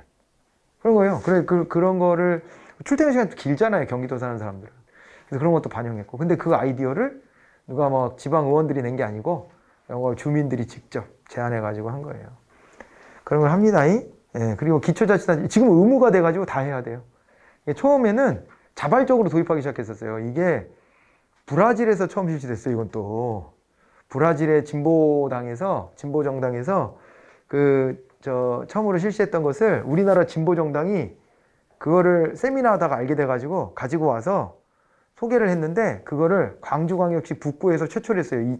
그런 거예요. 그래, 그런 거를, 출퇴근 시간도 길잖아요, 경기도 사는 사람들은. 그래서 그런 것도 반영했고. 근데 그 아이디어를 누가 뭐 지방 의원들이 낸 게 아니고, 이걸 주민들이 직접 제안해가지고 한 거예요. 그런 걸 합니다. 예, 그리고 기초자치단체, 지금 의무가 돼가지고 다 해야 돼요. 처음에는 자발적으로 도입하기 시작했었어요. 이게 브라질에서 처음 실시됐어요. 이건 또 브라질의 진보정당에서 처음으로 실시했던 것을 우리나라 진보정당이 그거를 세미나 하다가 알게 돼가지고 가지고 와서 소개를 했는데, 그거를 광주광역시 북구에서 최초로 했어요.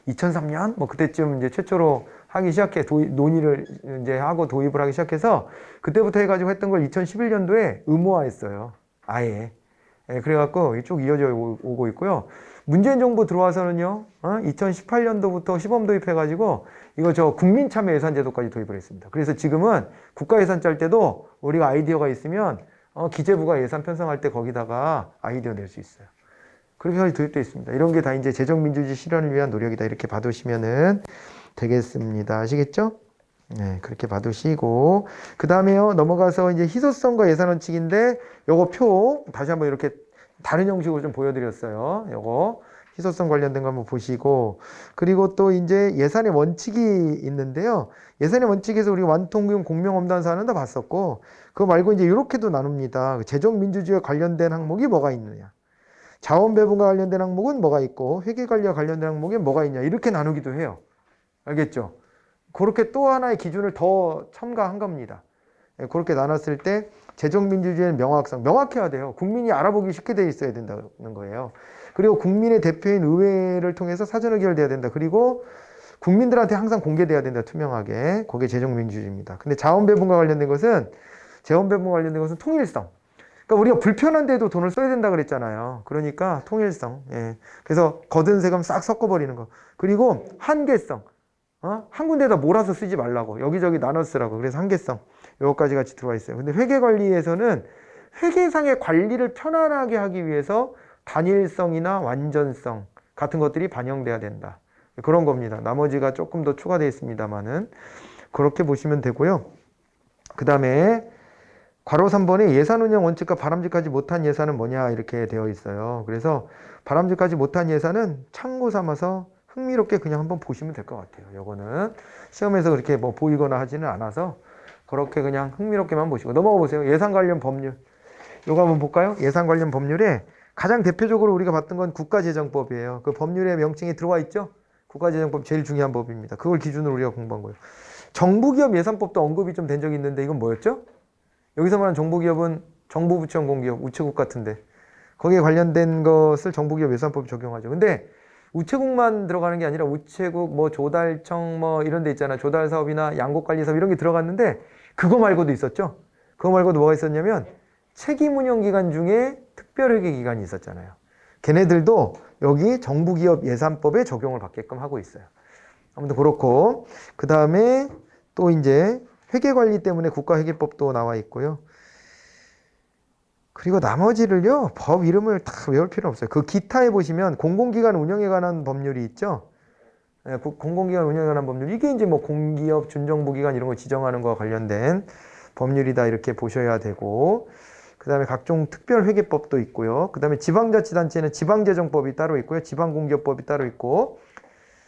2003년 뭐 그때쯤 이제 최초로 하기 시작해, 논의를 이제 하고 도입을 하기 시작해서 그때부터 해가지고 했던 걸 2011년도에 의무화했어요. 아예. 예, 그래갖고 쭉 이어져 오고 있고요. 문재인 정부 들어와서는요, 2018년도부터 시범 도입해가지고 이거 국민참여 예산제도까지 도입을 했습니다. 그래서 지금은 국가 예산 짤 때도 우리가 아이디어가 있으면 기재부가 예산 편성할 때 거기다가 아이디어 낼 수 있어요. 그렇게 도입되어 있습니다. 이런 게 다 이제 재정민주주의 실현을 위한 노력이다, 이렇게 봐두시면은 되겠습니다. 아시겠죠? 네, 그렇게 봐두시고, 그 다음에요, 넘어가서 이제 희소성과 예산 원칙인데, 요거 표 다시 한번 이렇게 다른 형식으로 좀 보여드렸어요. 요거 희소성 관련된 거 한번 보시고, 그리고 또 이제 예산의 원칙이 있는데요. 예산의 원칙에서 우리가 완통기금 공명엄단 사안은 다 봤었고, 그거 말고 이제 이렇게도 나눕니다. 재정민주주의에 관련된 항목이 뭐가 있느냐, 자원배분과 관련된 항목은 뭐가 있고, 회계관리와 관련된 항목이 뭐가 있냐, 이렇게 나누기도 해요. 알겠죠? 그렇게 또 하나의 기준을 더 첨가한 겁니다. 그렇게 나눴을 때 재정민주주의의 명확성, 명확해야 돼요. 국민이 알아보기 쉽게 돼 있어야 된다는 거예요. 그리고 국민의 대표인 의회를 통해서 사전 의결돼야 된다. 그리고 국민들한테 항상 공개돼야 된다, 투명하게. 그게 재정민주주의입니다. 근데 자원배분과 관련된 것은 통일성. 그러니까 우리가 불편한 데도 돈을 써야 된다 그랬잖아요. 그러니까 통일성. 예. 그래서 거둔 세금 싹 섞어버리는 거. 그리고 한계성. 한 군데다 몰아서 쓰지 말라고. 여기저기 나눠 쓰라고. 그래서 한계성. 요거까지 같이 들어와 있어요. 근데 회계관리에서는 회계상의 관리를 편안하게 하기 위해서 단일성이나 완전성 같은 것들이 반영돼야 된다. 그런 겁니다. 나머지가 조금 더 추가되어 있습니다만은 그렇게 보시면 되고요. 그 다음에 괄호 3번에 예산운영 원칙과 바람직하지 못한 예산은 뭐냐, 이렇게 되어 있어요. 그래서 바람직하지 못한 예산은 참고 삼아서 흥미롭게 그냥 한번 보시면 될 것 같아요. 요거는 시험에서 그렇게 뭐 보이거나 하지는 않아서 그렇게 그냥 흥미롭게만 보시고 넘어가 보세요. 예산 관련 법률. 요거 한번 볼까요? 예산 관련 법률에 가장 대표적으로 우리가 봤던 건 국가재정법이에요. 그 법률의 명칭이 들어와 있죠? 국가재정법 제일 중요한 법입니다. 그걸 기준으로 우리가 공부한 거예요. 정부기업 예산법도 언급이 좀 된 적이 있는데 이건 뭐였죠? 여기서 말하는 정부기업은 정부부처형 공기업, 우체국 같은데 거기에 관련된 것을 정부기업 예산법 적용하죠. 근데 우체국만 들어가는 게 아니라 우체국, 뭐 조달청 뭐 이런 데 있잖아. 조달 사업이나 양곡관리 사업 이런 게 들어갔는데 그거 말고도 있었죠. 그거 말고도 뭐가 있었냐면 책임운영기관 중에 특별회계기관이 있었잖아요. 걔네들도 여기 정부기업 예산법에 적용을 받게끔 하고 있어요. 아무튼 그렇고, 그 다음에 또 이제 회계관리 때문에 국가회계법도 나와 있고요. 그리고 나머지를요, 법 이름을 다 외울 필요는 없어요. 그 기타에 보시면 공공기관 운영에 관한 법률이 있죠. 공공기관 운영에 관한 법률. 이게 이제 뭐 공기업, 준정부기관 이런 거 지정하는 거와 관련된 법률이다, 이렇게 보셔야 되고. 그 다음에 각종 특별회계법도 있고요. 그 다음에 지방자치단체는 지방재정법이 따로 있고요. 지방공기업법이 따로 있고,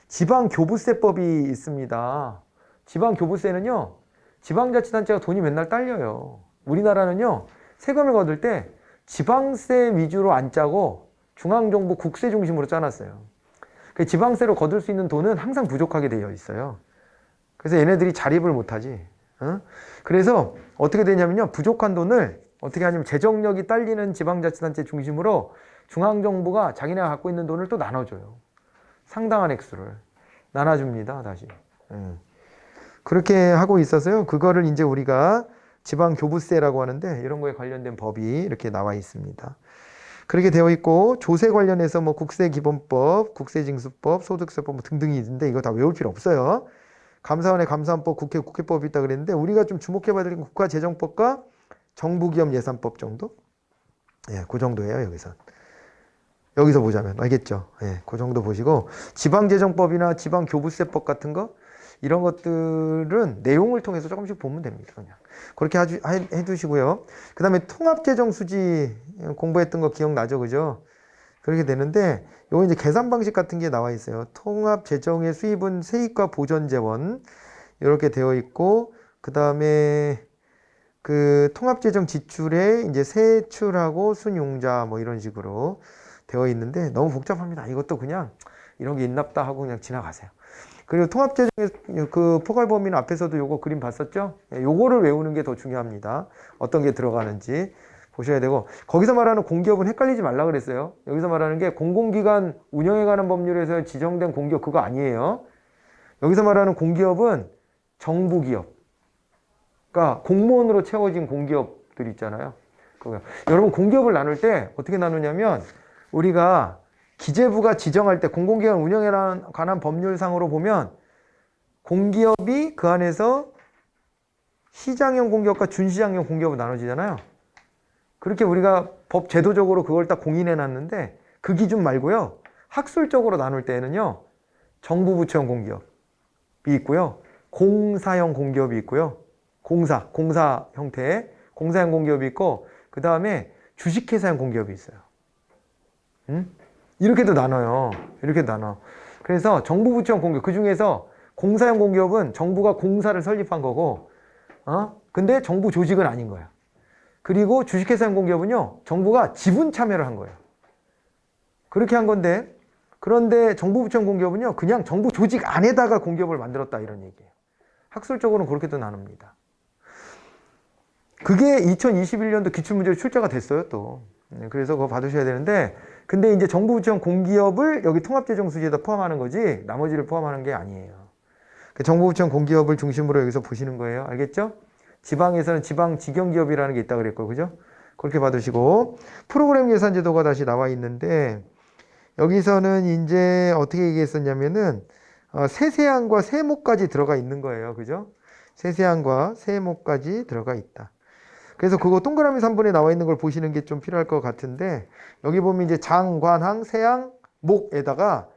지방교부세법이 있습니다. 지방교부세는요, 지방자치단체가 돈이 맨날 딸려요. 우리나라는요, 세금을 거둘 때 지방세 위주로 안 짜고 중앙정부 국세 중심으로 짜놨어요. 그 지방세로 거둘 수 있는 돈은 항상 부족하게 되어 있어요. 그래서 얘네들이 자립을 못하지. 그래서 어떻게 되냐면요, 부족한 돈을 어떻게 하냐면 재정력이 딸리는 지방자치단체 중심으로 중앙정부가 자기네가 갖고 있는 돈을 또 나눠줘요. 상당한 액수를 나눠줍니다. 다시. 그렇게 하고 있어서요, 그거를 이제 우리가 지방교부세라고 하는데, 이런 거에 관련된 법이 이렇게 나와 있습니다. 그렇게 되어 있고, 조세 관련해서 뭐 국세기본법, 국세징수법, 소득세법 뭐 등등이 있는데 이거 다 외울 필요 없어요. 감사원의 감사원법, 국회법이 있다 그랬는데, 우리가 좀 주목해봐야 될 건 국가재정법과 정부기업예산법 정도? 예, 그 정도예요. 여기서 보자면 알겠죠? 예, 그 정도 보시고, 지방재정법이나 지방교부세법 같은 거, 이런 것들은 내용을 통해서 조금씩 보면 됩니다. 그냥 그렇게 해두시고요. 그 다음에 통합재정수지 공부했던 거 기억나죠? 그죠? 그렇게 되는데, 요거 이제 계산 방식 같은 게 나와 있어요. 통합재정의 수입은 세입과 보전재원 이렇게 되어 있고, 그 다음에 그 통합재정 지출에 이제 세출하고 순용자 뭐 이런 식으로 되어 있는데 너무 복잡합니다. 이것도 그냥 이런 게 있납다 하고 그냥 지나가세요. 그리고 통합재정의 그 포괄 범위는 앞에서도 요거 그림 봤었죠? 요거를 외우는 게 더 중요합니다. 어떤 게 들어가는지 보셔야 되고, 거기서 말하는 공기업은 헷갈리지 말라 그랬어요. 여기서 말하는 게 공공기관 운영에 관한 법률에서 지정된 공기업 그거 아니에요. 여기서 말하는 공기업은 정부기업, 그러니까 공무원으로 채워진 공기업들 있잖아요. 그거. 여러분 공기업을 나눌 때 어떻게 나누냐면, 우리가 기재부가 지정할 때 공공기관 운영에 관한 법률상으로 보면 공기업이 그 안에서 시장형 공기업과 준시장형 공기업으로 나눠지잖아요. 그렇게 우리가 법 제도적으로 그걸 딱 공인해 놨는데, 그 기준 말고요, 학술적으로 나눌 때에는요, 정부 부처형 공기업이 있고요, 공사형 공기업이 있고요, 공사 형태의 공사형 공기업이 있고, 그 다음에 주식회사형 공기업이 있어요. 이렇게도 나눠요. 이렇게 나눠. 그래서 정부 부처형 공기업, 그 중에서 공사형 공기업은 정부가 공사를 설립한 거고, 근데 정부 조직은 아닌 거야. 그리고 주식회사형 공기업은요, 정부가 지분 참여를 한 거예요. 그렇게 한 건데, 그런데 정부 부처형 공기업은요, 그냥 정부 조직 안에다가 공기업을 만들었다 이런 얘기예요. 학술적으로는 그렇게도 나눕니다. 그게 2021년도 기출문제로 출제가 됐어요, 또. 그래서 그거 받으셔야 되는데, 근데 이제 정부 부처형 공기업을 여기 통합재정 수지에다 포함하는 거지, 나머지를 포함하는 게 아니에요. 정부 부처형 공기업을 중심으로 여기서 보시는 거예요. 알겠죠? 지방에서는 지방직영기업이라는 게 있다고 그랬고, 그죠? 그렇게 받으시고, 프로그램 예산제도가 다시 나와 있는데, 여기서는 이제 어떻게 얘기했었냐면은, 세세항과 세모까지 들어가 있는 거예요. 그죠? 세세항과 세모까지 들어가 있다. 그래서 그거 동그라미 3번에 나와 있는 걸 보시는 게 좀 필요할 것 같은데, 여기 보면 이제 장, 관, 항, 세항, 목에다가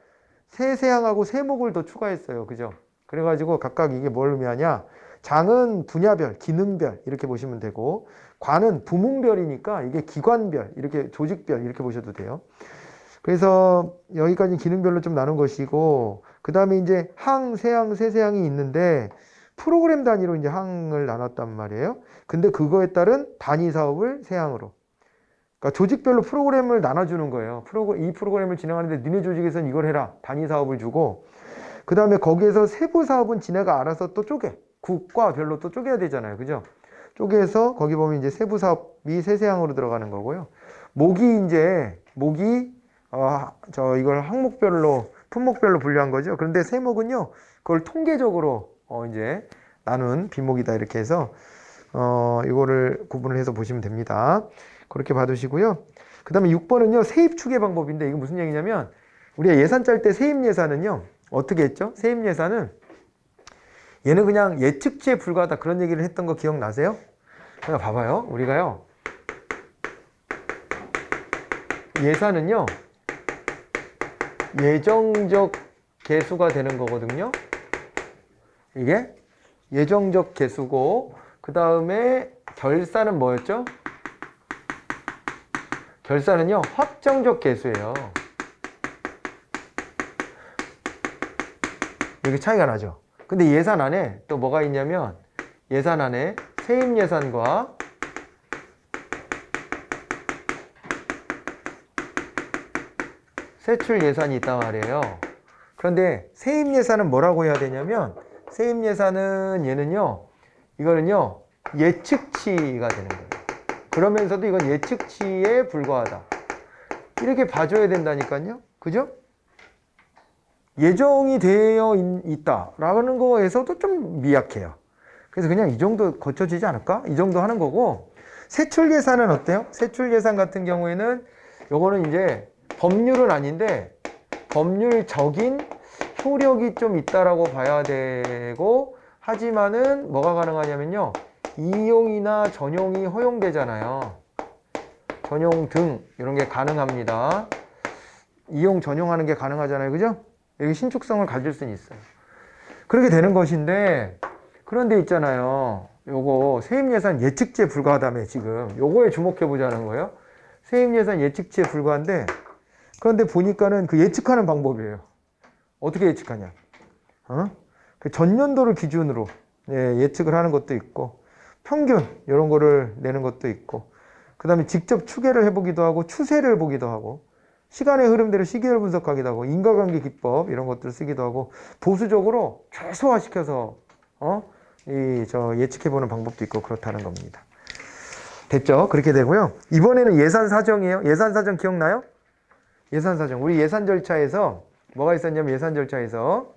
세세항하고 세목을 더 추가했어요. 그죠? 그래가지고 각각 이게 뭘 의미하냐? 장은 분야별, 기능별 이렇게 보시면 되고, 관은 부문별이니까 이게 기관별, 이렇게 조직별 이렇게 보셔도 돼요. 그래서 여기까지 기능별로 좀 나눈 것이고, 그 다음에 이제 항, 세항, 세세항이 있는데 프로그램 단위로 이제 항을 나눴단 말이에요. 근데 그거에 따른 단위 사업을 세항으로. 그러니까 조직별로 프로그램을 나눠주는 거예요. 이 프로그램을 진행하는데 니네 조직에서는 이걸 해라. 단위 사업을 주고, 그 다음에 거기에서 세부 사업은 지네가 알아서 또 쪼개. 국과별로 또 쪼개야 되잖아요. 그죠? 쪼개서 거기 보면 이제 세부 사업이 세세항으로 들어가는 거고요. 목이 이걸 항목별로, 품목별로 분류한 거죠. 그런데 세목은요, 그걸 통계적으로 이제 나눈 비목이다 이렇게 해서 이거를 구분을 해서 보시면 됩니다. 그렇게 봐두시고요. 그 다음에 6번은요, 세입 추계 방법인데, 이거 무슨 얘기냐면, 우리가 예산 짤 때 세입 예산은요, 어떻게 했죠? 세입 예산은 얘는 그냥 예측치에 불과하다 그런 얘기를 했던 거 기억나세요? 그냥 봐봐요. 우리가요, 예산은요, 예정적 개수가 되는 거거든요. 이게 예정적 개수고, 그 다음에 결산은 뭐였죠? 결산은요, 확정적 개수예요. 이렇게 차이가 나죠. 근데 예산안에 또 뭐가 있냐면, 예산안에 세입 예산과 세출 예산이 있단 말이에요. 그런데 세입 예산은 뭐라고 해야 되냐면, 세입 예산은 얘는요, 이거는요, 예측치가 되는 거예요. 그러면서도 이건 예측치에 불과하다. 이렇게 봐줘야 된다니까요. 그죠? 예정이 되어 있다라는 거에서도 좀 미약해요. 그래서 그냥 이 정도 거쳐지지 않을까? 이 정도 하는 거고, 세출 예산은 어때요? 세출 예산 같은 경우에는 요거는 이제 법률은 아닌데 법률적인 효력이 좀 있다라고 봐야 되고, 하지만은 뭐가 가능하냐면요, 이용이나 전용이 허용되잖아요. 전용 등 이런 게 가능합니다. 이용 전용하는 게 가능하잖아요. 그죠? 여기 신축성을 가질 수는 있어요. 그렇게 되는 것인데, 그런데 있잖아요, 요거 세입예산 예측치에 불과하다며. 지금 요거에 주목해 보자는 거예요. 세입예산 예측치에 불과한데, 그런데 보니까는 그 예측하는 방법이에요. 어떻게 예측하냐, 그 전년도를 기준으로 예측을 하는 것도 있고, 평균 이런 거를 내는 것도 있고, 그 다음에 직접 추계를 해보기도 하고, 추세를 보기도 하고, 시간의 흐름대로 시계를 분석하기도 하고, 인과관계 기법 이런 것들을 쓰기도 하고, 보수적으로 최소화시켜서 예측해보는 방법도 있고, 그렇다는 겁니다. 됐죠? 그렇게 되고요. 이번에는 예산 사정이에요. 예산 사정 기억나요? 예산 사정. 우리 예산 절차에서 뭐가 있었냐면, 예산 절차에서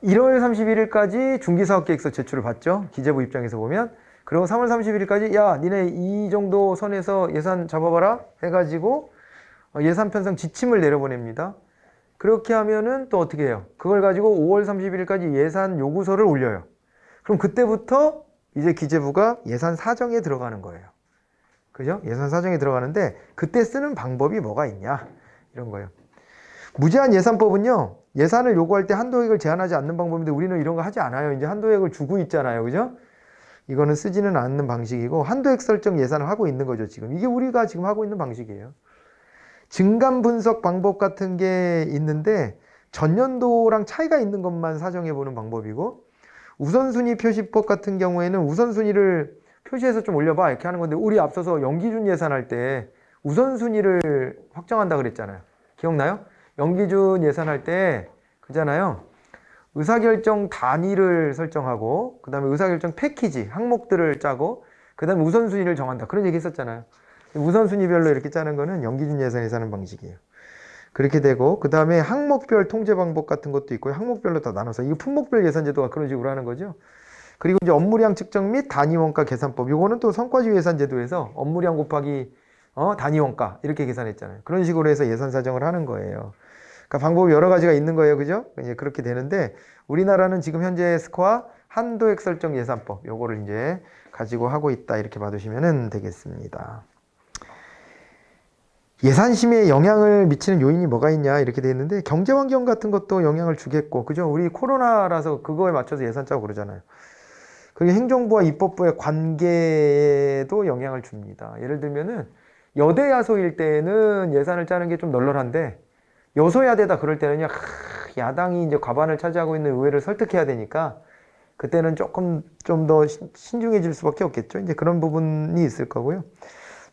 1월 31일까지 중기사업계획서 제출을 받죠. 기재부 입장에서 보면. 그리고 3월 31일까지 야, 니네 이 정도 선에서 예산 잡아봐라 해가지고 예산 편성 지침을 내려보냅니다. 그렇게 하면은 또 어떻게 해요? 그걸 가지고 5월 31일까지 예산 요구서를 올려요. 그럼 그때부터 이제 기재부가 예산 사정에 들어가는 거예요. 그죠? 예산 사정에 들어가는데, 그때 쓰는 방법이 뭐가 있냐, 이런 거예요. 무제한 예산법은요, 예산을 요구할 때 한도액을 제한하지 않는 방법인데, 우리는 이런 거 하지 않아요. 이제 한도액을 주고 있잖아요. 그죠? 이거는 쓰지는 않는 방식이고, 한도액 설정 예산을 하고 있는 거죠. 지금 이게 우리가 지금 하고 있는 방식이에요. 증감 분석 방법 같은 게 있는데, 전년도랑 차이가 있는 것만 사정해 보는 방법이고, 우선순위 표시법 같은 경우에는 우선순위를 표시해서 좀 올려봐 이렇게 하는 건데, 우리 앞서서 연기준 예산할 때 우선순위를 확정한다 그랬잖아요. 기억나요? 연기준 예산할 때 그잖아요. 의사결정 단위를 설정하고, 그 다음에 의사결정 패키지 항목들을 짜고, 그 다음에 우선순위를 정한다, 그런 얘기 했었잖아요. 우선순위별로 이렇게 짜는 거는 연기준 예산에서 하는 방식이에요. 그렇게 되고, 그 다음에 항목별 통제 방법 같은 것도 있고요. 항목별로 다 나눠서, 이거 품목별 예산제도가 그런 식으로 하는 거죠. 그리고 이제 업무량 측정 및 단위원가 계산법, 요거는 또 성과주 예산제도에서 업무량 곱하기 단위원가 이렇게 계산했잖아요. 그런 식으로 해서 예산 사정을 하는 거예요. 그러니까 방법이 여러 가지가 있는 거예요. 그죠? 이제 그렇게 되는데, 우리나라는 지금 현재 스코어 한도액 설정 예산법, 요거를 이제 가지고 하고 있다, 이렇게 봐두시면 되겠습니다. 예산심의에 영향을 미치는 요인이 뭐가 있냐, 이렇게 돼 있는데, 경제환경 같은 것도 영향을 주겠고, 그죠? 우리 코로나라서 그거에 맞춰서 예산 짜고 그러잖아요. 그리고 행정부와 입법부의 관계에도 영향을 줍니다. 예를 들면은 여대야소일 때는 예산을 짜는 게 좀 널널한데, 여소야대다 그럴 때는요, 야당이 이제 과반을 차지하고 있는 의회를 설득해야 되니까 그때는 조금 좀 더 신중해질 수밖에 없겠죠. 이제 그런 부분이 있을 거고요.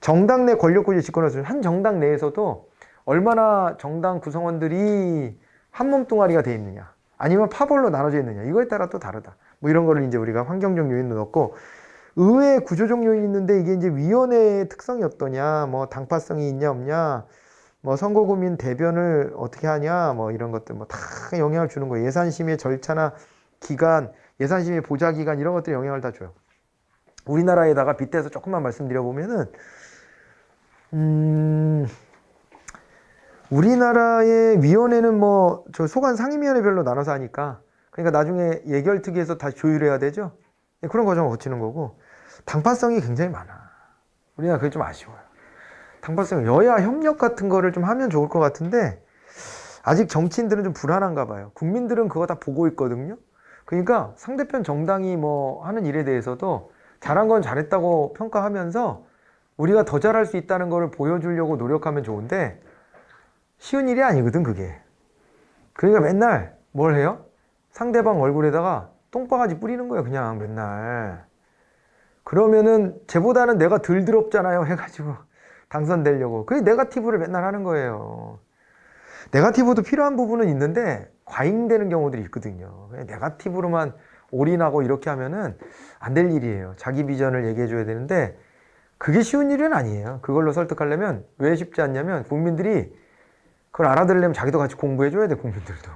정당 내 권력구조 집권할 한 정당 내에서도 얼마나 정당 구성원들이 한 몸뚱아리가 돼 있느냐, 아니면 파벌로 나눠져 있느냐, 이거에 따라 또 다르다. 뭐 이런 거를 이제 우리가 환경적 요인도 넣고, 의회 구조적 요인이 있는데, 이게 이제 위원회의 특성이 어떠냐, 뭐 당파성이 있냐 없냐, 뭐 선거구민 대변을 어떻게 하냐, 뭐 이런 것들 뭐 다 영향을 주는 거예요. 예산심의 절차나 기간, 예산심의 보좌 기간, 이런 것들이 영향을 다 줘요. 우리나라에다가 빗대서 조금만 말씀드려보면은, 우리나라의 위원회는 뭐 저 소관 상임위원회별로 나눠서 하니까, 그러니까 나중에 예결특위에서 다시 조율해야 되죠. 그런 과정을 거치는 거고, 당파성이 굉장히 많아. 우리나라 그게 좀 아쉬워요. 당파성, 여야 협력 같은 거를 좀 하면 좋을 것 같은데, 아직 정치인들은 좀 불안한가 봐요. 국민들은 그거 다 보고 있거든요. 그러니까 상대편 정당이 뭐 하는 일에 대해서도 잘한 건 잘했다고 평가하면서, 우리가 더 잘할 수 있다는 걸 보여주려고 노력하면 좋은데 쉬운 일이 아니거든 그게. 그러니까 맨날 뭘 해요? 상대방 얼굴에다가 똥바가지 뿌리는 거예요 그냥 맨날. 그러면은 쟤보다는 내가 덜 더럽잖아요 해가지고 당선되려고. 그게 네거티브를 맨날 하는 거예요. 네거티브도 필요한 부분은 있는데 과잉되는 경우들이 있거든요. 네거티브로만 올인하고 이렇게 하면은 안 될 일이에요. 자기 비전을 얘기해 줘야 되는데 그게 쉬운 일은 아니에요. 그걸로 설득하려면 왜 쉽지 않냐면 국민들이 그걸 알아들으려면 자기도 같이 공부해 줘야 돼 국민들도.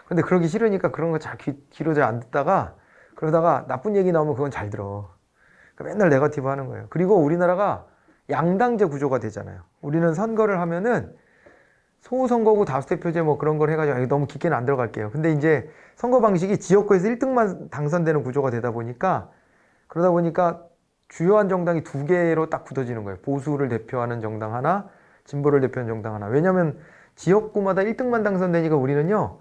근데 그러기 싫으니까 그런 거 잘 귀로 잘 안 듣다가 그러다가 나쁜 얘기 나오면 그건 잘 들어. 그러니까 맨날 네거티브 하는 거예요. 그리고 우리나라가 양당제 구조가 되잖아요. 우리는 선거를 하면은 소선거구 다수대표제 뭐 그런 걸 해가지고 너무 깊게는 안 들어갈게요. 근데 이제 선거 방식이 지역구에서 1등만 당선되는 구조가 되다 보니까 그러다 보니까 주요한 정당이 두 개로 딱 굳어지는 거예요. 보수를 대표하는 정당 하나, 진보를 대표하는 정당 하나. 왜냐하면 지역구마다 1등만 당선되니까 우리는요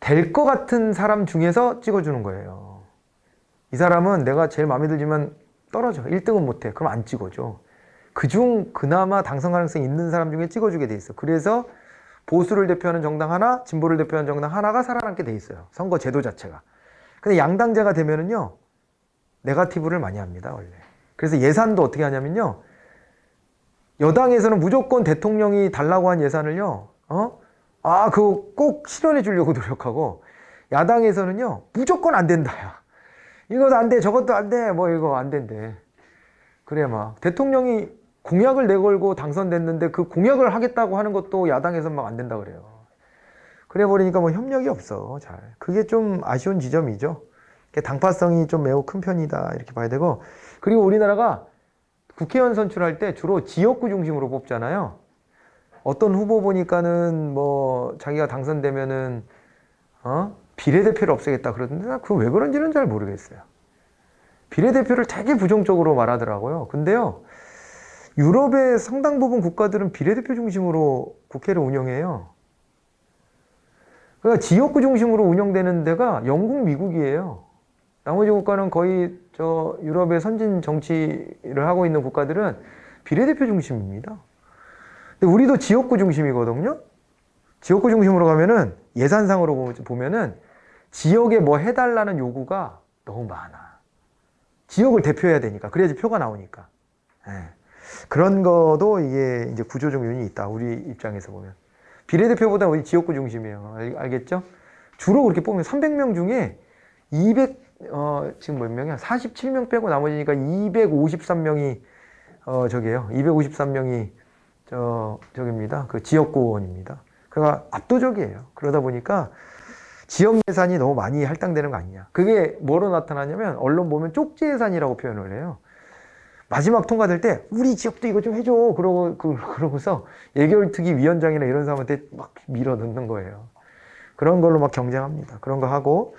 될 것 같은 사람 중에서 찍어주는 거예요. 이 사람은 내가 제일 마음에 들지만 떨어져. 1등은 못해. 그럼 안 찍어줘. 그중 그나마 당선 가능성이 있는 사람 중에 찍어주게 돼 있어. 그래서 보수를 대표하는 정당 하나, 진보를 대표하는 정당 하나가 살아남게 돼 있어요. 선거 제도 자체가. 근데 양당제가 되면은요, 네거티브를 많이 합니다, 원래. 그래서 예산도 어떻게 하냐면요, 여당에서는 무조건 대통령이 달라고 한 예산을요, 그거 꼭 실현해 주려고 노력하고, 야당에서는요, 무조건 안 된다, 야. 이것도 안 돼, 저것도 안 돼, 뭐 이거 안 된대. 그래, 막. 대통령이 공약을 내걸고 당선됐는데 그 공약을 하겠다고 하는 것도 야당에서 막 안 된다 그래요. 그래 버리니까 뭐 협력이 없어, 잘. 그게 좀 아쉬운 지점이죠. 당파성이 좀 매우 큰 편이다, 이렇게 봐야 되고. 그리고 우리나라가 국회의원 선출할 때 주로 지역구 중심으로 뽑잖아요. 어떤 후보 보니까는 뭐 자기가 당선되면은, 비례대표를 없애겠다 그러던데, 나 그거 왜 그런지는 잘 모르겠어요. 비례대표를 되게 부정적으로 말하더라고요. 근데요, 유럽의 상당 부분 국가들은 비례대표 중심으로 국회를 운영해요. 그러니까 지역구 중심으로 운영되는 데가 영국, 미국이에요. 나머지 국가는 거의 유럽의 선진 정치를 하고 있는 국가들은 비례대표 중심입니다. 근데 우리도 지역구 중심이거든요. 지역구 중심으로 가면은 예산상으로 보면은 지역에 뭐 해달라는 요구가 너무 많아. 지역을 대표해야 되니까. 그래야지 표가 나오니까. 그런 거도 이게 이제 구조적 요인이 있다. 우리 입장에서 보면. 비례대표보다 우리 지역구 중심이에요. 알겠죠? 주로 그렇게 뽑으면 300명 중에 지금 몇 명이야? 47명 빼고 나머지니까 253명이, 253명이, 저기입니다. 그 지역구원입니다. 그러니까 압도적이에요. 그러다 보니까 지역 예산이 너무 많이 할당되는 거 아니냐. 그게 뭐로 나타나냐면 언론 보면 쪽지 예산이라고 표현을 해요. 마지막 통과될 때 우리 지역도 이거 좀 해줘. 그러고서 예결특위 위원장이나 이런 사람한테 막 밀어 넣는 거예요. 그런 걸로 막 경쟁합니다. 그런 거 하고.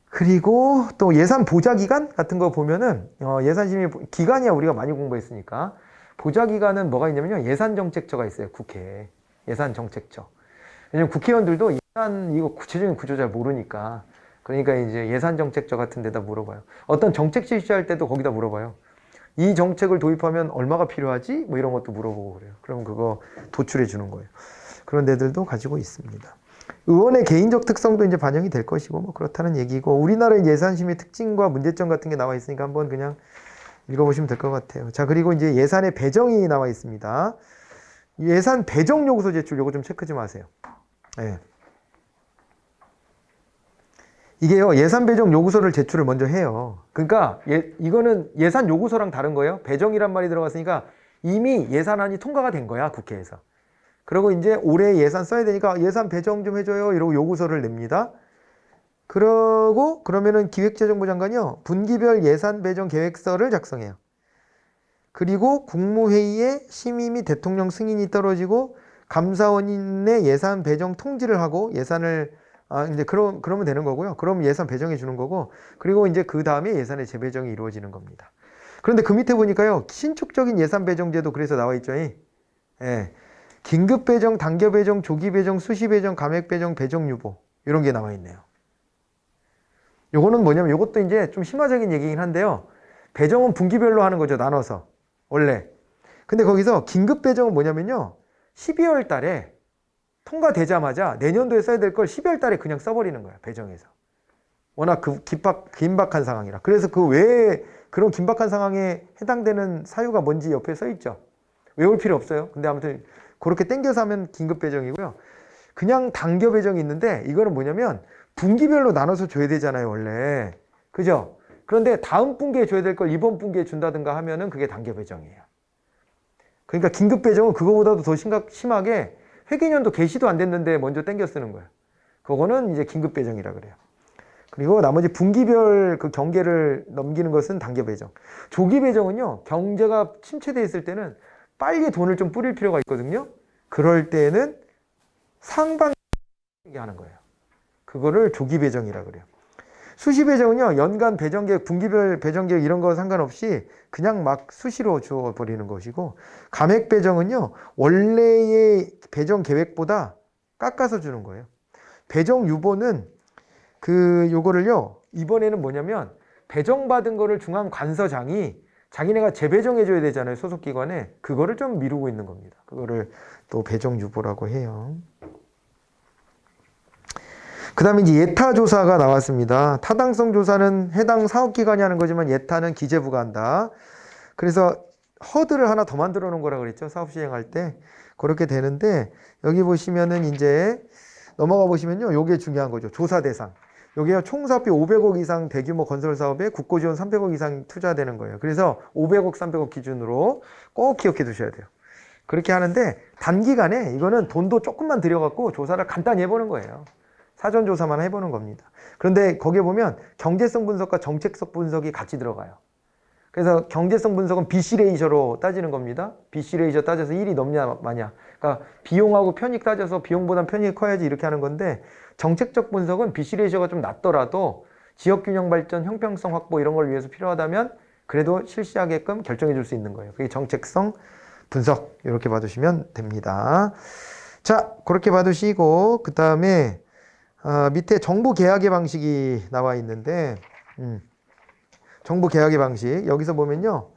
그리고 또 예산 보좌 기간 같은 거 보면은 예산심의 기간이야 우리가 많이 공부했으니까. 보좌 기간은 뭐가 있냐면요. 예산정책처가 있어요. 국회에. 예산정책처. 왜냐면 국회의원들도 예산 이거 구체적인 구조 잘 모르니까. 그러니까 이제 예산정책처 같은 데다 물어봐요. 어떤 정책 실시할 때도 거기다 물어봐요. 이 정책을 도입하면 얼마가 필요하지? 뭐 이런 것도 물어보고 그래요. 그럼 그거 도출해 주는 거예요. 그런 데들도 가지고 있습니다. 의원의 개인적 특성도 이제 반영이 될 것이고 뭐 그렇다는 얘기고, 우리나라의 예산심의 특징과 문제점 같은 게 나와 있으니까 한번 그냥 읽어보시면 될 것 같아요. 자, 그리고 이제 예산의 배정이 나와 있습니다. 예산 배정 요구서 제출 요거 좀 체크 좀 하세요. 네. 이게요, 예산 배정 요구서를 제출을 먼저 해요. 그러니까 이거는 예산 요구서랑 다른 거예요. 배정이란 말이 들어갔으니까 이미 예산안이 통과가 된 거야, 국회에서. 그리고 이제 올해 예산 써야 되니까 예산 배정 좀 해줘요 이러고 요구서를 냅니다. 그러면은 기획재정부 장관이요, 분기별 예산 배정 계획서를 작성해요. 그리고 국무회의에 심의 및 대통령 승인이 떨어지고 감사원의 예산 배정 통지를 하고 예산을 이제 그러면 되는 거고요. 그럼 예산 배정해 주는 거고, 그리고 이제 그 다음에 예산의 재배정이 이루어지는 겁니다. 그런데 그 밑에 보니까요, 신축적인 예산 배정제도 그래서 나와 있죠. 예. 긴급 배정, 단계 배정, 조기 배정, 수시 배정, 감액 배정, 배정 유보 이런 게 나와 있네요. 요거는 뭐냐면 요것도 이제 좀 심화적인 얘기긴 한데요. 배정은 분기별로 하는 거죠. 나눠서. 원래. 근데 거기서 긴급 배정은 뭐냐면요. 12월 달에 통과되자마자 내년도에 써야 될 걸 12월 달에 그냥 써버리는 거야. 배정해서. 워낙 긴박한 상황이라. 그래서 그 외에 그런 긴박한 상황에 해당되는 사유가 뭔지 옆에 써 있죠. 외울 필요 없어요. 근데 아무튼 그렇게 땡겨서 하면 긴급 배정이고요. 그냥 당겨 배정이 있는데 이거는 뭐냐면 분기별로 나눠서 줘야 되잖아요. 원래. 그죠? 그런데 다음 분기에 줘야 될 걸 이번 분기에 준다든가 하면은 그게 당겨 배정이에요. 그러니까 긴급 배정은 그거보다도 더 심하게 회계년도 개시도 안 됐는데 먼저 땡겨 쓰는 거예요. 그거는 이제 긴급 배정이라 그래요. 그리고 나머지 분기별 그 경계를 넘기는 것은 단계 배정. 조기 배정은요, 경제가 침체되어 있을 때는 빨리 돈을 좀 뿌릴 필요가 있거든요. 그럴 때는 상반기 하는 거예요. 그거를 조기 배정이라 그래요. 수시 배정은요, 연간 배정 계획, 분기별 배정 계획 이런 거 상관없이 그냥 막 수시로 줘 버리는 것이고, 감액 배정은요, 원래의 배정 계획보다 깎아서 주는 거예요. 배정 유보는 요거를요, 이번에는 뭐냐면, 배정받은 거를 중앙관서장이 자기네가 재배정해줘야 되잖아요, 소속기관에. 그거를 좀 미루고 있는 겁니다. 그거를 또 배정유보라고 해요. 그 다음에 이제 예타조사가 나왔습니다. 타당성 조사는 해당 사업기관이 하는 거지만 예타는 기재부가 한다. 그래서 허들을 하나 더 만들어 놓은 거라 그랬죠, 사업 시행할 때. 그렇게 되는데, 여기 보시면은 이제 넘어가 보시면요, 요게 중요한 거죠. 조사 대상. 여기가 총 사업비 500억 이상 대규모 건설 사업에 국고 지원 300억 이상 투자되는 거예요. 그래서 500억, 300억 기준으로 꼭 기억해 두셔야 돼요. 그렇게 하는데 단기간에 이거는 돈도 조금만 들여갖고 조사를 간단히 해보는 거예요. 사전 조사만 해보는 겁니다. 그런데 거기에 보면 경제성 분석과 정책성 분석이 같이 들어가요. 그래서 경제성 분석은 BC 레이셔로 따지는 겁니다. BC 레이셔 따져서 1이 넘냐 마냐. 그러니까 비용하고 편익 따져서 비용보단 편익이 커야지 이렇게 하는 건데, 정책적 분석은 BC 레이셔가 좀 낮더라도 지역균형 발전, 형평성 확보 이런 걸 위해서 필요하다면 그래도 실시하게끔 결정해 줄 수 있는 거예요. 그게 정책성 분석, 이렇게 봐두시면 됩니다. 자, 그렇게 봐두시고 그 다음에 밑에 정부 계약의 방식이 나와 있는데, 정부 계약의 방식 여기서 보면요,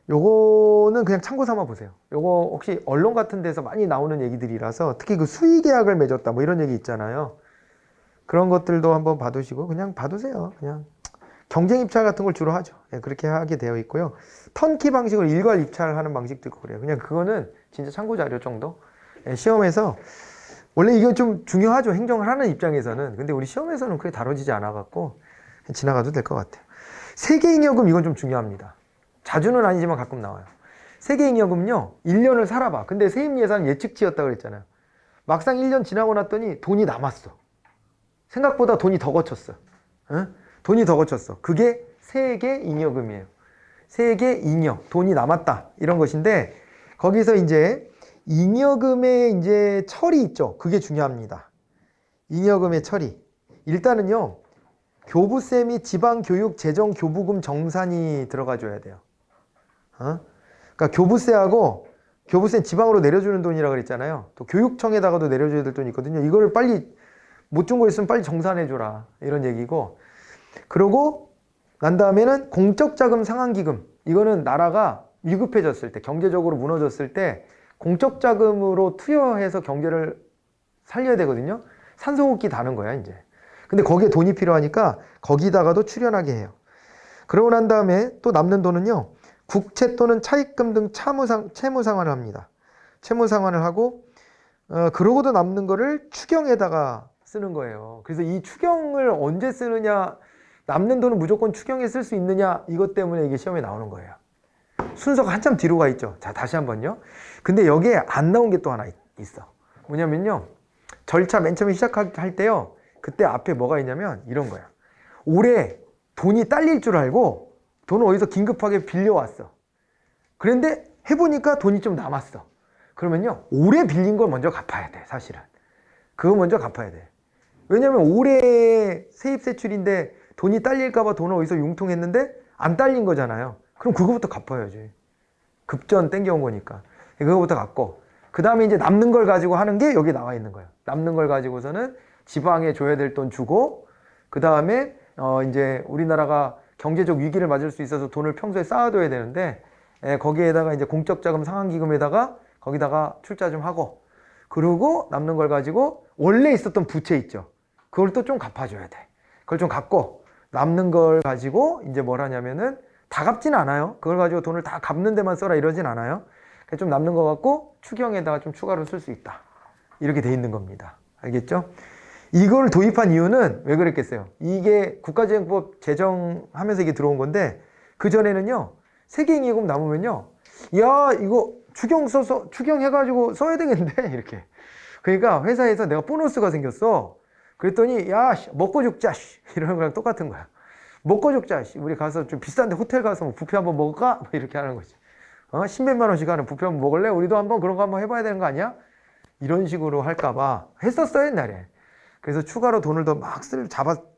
요거는 그냥 참고 삼아 보세요. 요거 혹시 언론 같은 데서 많이 나오는 얘기들이라서, 특히 그 수의 계약을 맺었다 뭐 이런 얘기 있잖아요. 그런 것들도 한번 봐두시고 그냥 봐두세요. 그냥 경쟁 입찰 같은 걸 주로 하죠. 예, 그렇게 하게 되어 있고요. 턴키 방식으로 일괄 입찰하는 방식도 있고 그래요. 그냥 그거는 진짜 참고 자료 정도. 예, 시험에서 원래 이거 좀 중요하죠, 행정을 하는 입장에서는. 근데 우리 시험에서는 그게 다뤄지지 않아 갖고 지나가도 될 것 같아요. 세계잉여금, 이건 좀 중요합니다. 자주는 아니지만 가끔 나와요. 세계잉여금요, 1년을 살아봐. 근데 세입 예산 예측치였다 그랬잖아요. 막상 1년 지나고 났더니 돈이 남았어. 생각보다 돈이 더 거쳤어. 응? 돈이 더 거쳤어. 그게 세계잉여금이에요. 세계잉여, 돈이 남았다, 이런 것인데, 거기서 이제 잉여금의 이제 처리 있죠. 그게 중요합니다. 잉여금의 처리. 일단은요, 교부세 및 지방교육재정교부금 정산이 들어가줘야 돼요. 그러니까 교부세는 지방으로 내려주는 돈이라 그랬잖아요. 또 교육청에다가도 내려줘야 될 돈이 있거든요. 이거를 빨리 못 준 거 있으면 빨리 정산해줘라, 이런 얘기고, 그러고 난 다음에는 공적자금 상환기금. 이거는 나라가 위급해졌을 때, 경제적으로 무너졌을 때 공적자금으로 투여해서 경제를 살려야 되거든요. 산소호흡기 다는 거야 이제. 근데 거기에 돈이 필요하니까 거기다가도 출연하게 해요. 그러고 난 다음에 또 남는 돈은요, 국채 또는 차입금 등 채무 상환을 합니다. 채무 상환을 하고, 그러고도 남는 거를 추경에다가 쓰는 거예요. 그래서 이 추경을 언제 쓰느냐, 남는 돈은 무조건 추경에 쓸 수 있느냐, 이것 때문에 이게 시험에 나오는 거예요. 순서가 한참 뒤로 가 있죠. 자, 다시 한번요. 근데 여기에 안 나온 게 또 하나 있어. 뭐냐면요, 절차 맨 처음에 시작할 때요, 그때 앞에 뭐가 있냐면 이런 거야. 올해 돈이 딸릴 줄 알고 돈을 어디서 긴급하게 빌려왔어. 그런데 해보니까 돈이 좀 남았어. 그러면요, 올해 빌린 걸 먼저 갚아야 돼, 사실은. 그거 먼저 갚아야 돼. 왜냐면 올해 세입세출인데 돈이 딸릴까봐 돈을 어디서 융통했는데 안 딸린 거잖아요. 그럼 그거부터 갚아야지. 급전 땡겨온 거니까. 그거부터 갚고, 그 다음에 이제 남는 걸 가지고 하는 게 여기 나와 있는 거예요. 남는 걸 가지고서는 지방에 줘야 될 돈 주고, 그 다음에 이제 우리나라가 경제적 위기를 맞을 수 있어서 돈을 평소에 쌓아둬야 되는데 거기에다가 이제 공적 자금 상환기금에다가 거기다가 출자 좀 하고 그리고 남는 걸 가지고 원래 있었던 부채 있죠. 그걸 또 좀 갚아줘야 돼. 그걸 좀 갚고 남는 걸 가지고 이제 뭘 하냐면은 다 갚진 않아요. 그걸 가지고 돈을 다 갚는 데만 써라 이러진 않아요. 좀 남는 거 갖고 추경에다가 좀 추가로 쓸 수 있다. 이렇게 돼 있는 겁니다. 알겠죠? 이걸 도입한 이유는 왜 그랬겠어요? 이게 국가재정법 제정하면서 이게 들어온 건데 그전에는요. 세계인기금 남으면요. 야 이거 추경해가지고 써야 되겠는데 이렇게. 그러니까 회사에서 내가 보너스가 생겼어. 그랬더니 야 먹고 죽자 이러는 거랑 똑같은 거야. 먹고 죽자 우리 가서 좀 비싼데 호텔 가서 뭐 뷔페 한번 먹을까? 뭐 이렇게 하는 거지. 십몇만 원씩 하는 뷔페 한번 먹을래? 우리도 한번 그런 거 한번 해봐야 되는 거 아니야? 이런 식으로 할까봐 했었어요 옛날에. 그래서 추가로 돈을 더 막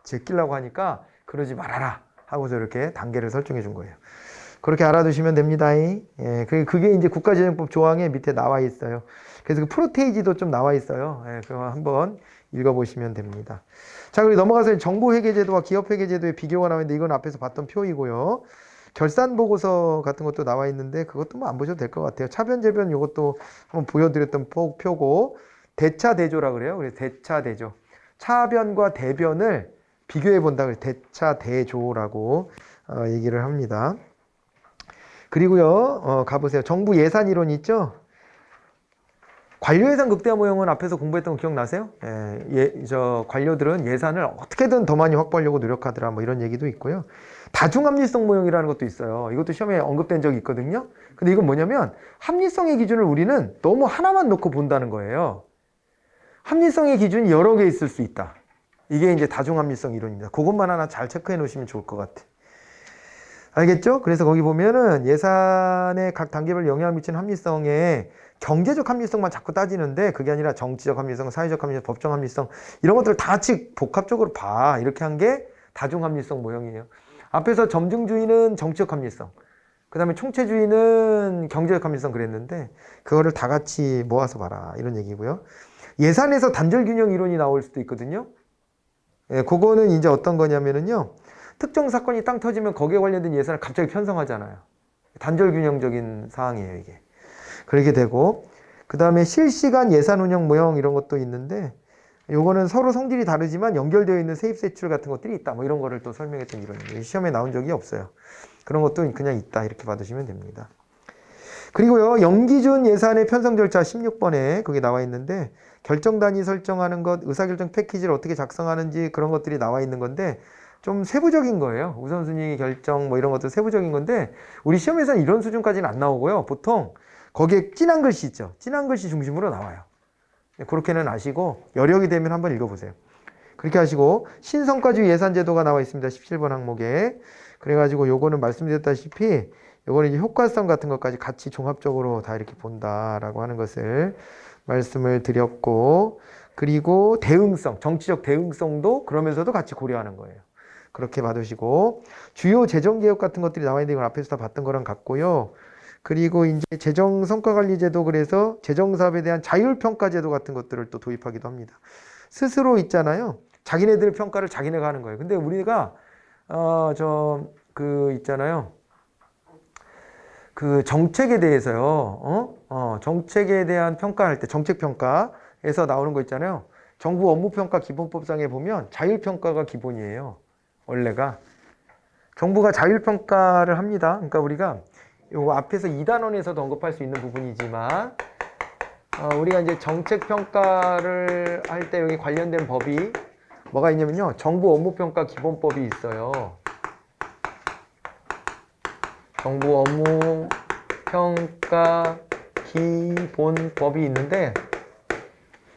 제끼려고 하니까 그러지 말아라 하고서 이렇게 단계를 설정해 준 거예요. 그렇게 알아두시면 됩니다. 예, 그게 이제 국가재정법 조항에 밑에 나와 있어요. 그래서 그 프로테이지도 좀 나와 있어요. 예, 그거 한번 읽어보시면 됩니다. 자, 그리고 넘어가서 정부회계제도와 기업회계제도의 비교가 나오는데 이건 앞에서 봤던 표이고요. 결산보고서 같은 것도 나와 있는데 그것도 뭐 안 보셔도 될 것 같아요. 차변, 재변 이것도 한번 보여드렸던 표고 대차대조라 그래요. 그래서 대차대조. 차변과 대변을 비교해 본다. 그래서 대차대조라고 얘기를 합니다. 그리고요, 가보세요. 정부 예산 이론 있죠? 관료예산 극대화 모형은 앞에서 공부했던 거 기억나세요? 관료들은 예산을 어떻게든 더 많이 확보하려고 노력하더라. 뭐 이런 얘기도 있고요. 다중합리성 모형이라는 것도 있어요. 이것도 시험에 언급된 적이 있거든요. 근데 이건 뭐냐면 합리성의 기준을 우리는 너무 하나만 놓고 본다는 거예요. 합리성의 기준이 여러 개 있을 수 있다. 이게 이제 다중합리성 이론입니다. 그것만 하나 잘 체크해 놓으시면 좋을 것 같아. 알겠죠? 그래서 거기 보면은 예산의 각 단계별 영향을 미치는 합리성에 경제적 합리성만 자꾸 따지는데 그게 아니라 정치적 합리성, 사회적 합리성, 법적 합리성 이런 것들을 다 같이 복합적으로 봐. 이렇게 한 게 다중합리성 모형이에요. 앞에서 점증주의는 정치적 합리성, 그 다음에 총체주의는 경제적 합리성 그랬는데 그거를 다 같이 모아서 봐라. 이런 얘기고요. 예산에서 단절균형 이론이 나올 수도 있거든요. 예, 그거는 이제 어떤 거냐면은요. 특정 사건이 땅 터지면 거기에 관련된 예산을 갑자기 편성하잖아요. 단절균형적인 사항이에요, 이게. 그렇게 되고, 그 다음에 실시간 예산 운영 모형 이런 것도 있는데, 요거는 서로 성질이 다르지만 연결되어 있는 세입 세출 같은 것들이 있다. 뭐 이런 거를 또 설명했던 이론이에요. 시험에 나온 적이 없어요. 그런 것도 그냥 있다. 이렇게 받으시면 됩니다. 그리고요, 연기준 예산의 편성 절차 16번에 그게 나와 있는데, 결정 단위 설정하는 것, 의사결정 패키지를 어떻게 작성하는지 그런 것들이 나와 있는 건데, 좀 세부적인 거예요. 우선순위 결정 뭐 이런 것도 세부적인 건데 우리 시험에서는 이런 수준까지는 안 나오고요. 보통 거기에 진한 글씨 있죠. 진한 글씨 중심으로 나와요. 그렇게는 아시고 여력이 되면 한번 읽어보세요. 그렇게 하시고 신성과주의 예산제도가 나와 있습니다. 17번 항목에. 그래가지고 요거는 말씀드렸다시피 요거는 이제 효과성 같은 것까지 같이 종합적으로 다 이렇게 본다라고 하는 것을 말씀을 드렸고 그리고 대응성, 정치적 대응성도 그러면서도 같이 고려하는 거예요. 그렇게 받으시고 주요 재정개혁 같은 것들이 나와 있는데 이건 앞에서 다 봤던 거랑 같고요. 그리고 이제 재정성과관리제도 그래서 재정사업에 대한 자율평가제도 같은 것들을 또 도입하기도 합니다. 스스로 있잖아요. 자기네들 평가를 자기네가 하는 거예요. 근데 우리가 있잖아요. 그 정책에 대해서요. 정책에 대한 평가할 때 정책평가에서 나오는 거 있잖아요. 정부 업무평가 기본법상에 보면 자율평가가 기본이에요. 원래가 정부가 자율평가를 합니다. 그러니까 우리가 요 앞에서 2단원에서도 언급할 수 있는 부분이지만 우리가 이제 정책평가를 할 때 여기 관련된 법이 뭐가 있냐면요. 정부 업무평가 기본법이 있어요. 정부 업무평가 기본법이 있는데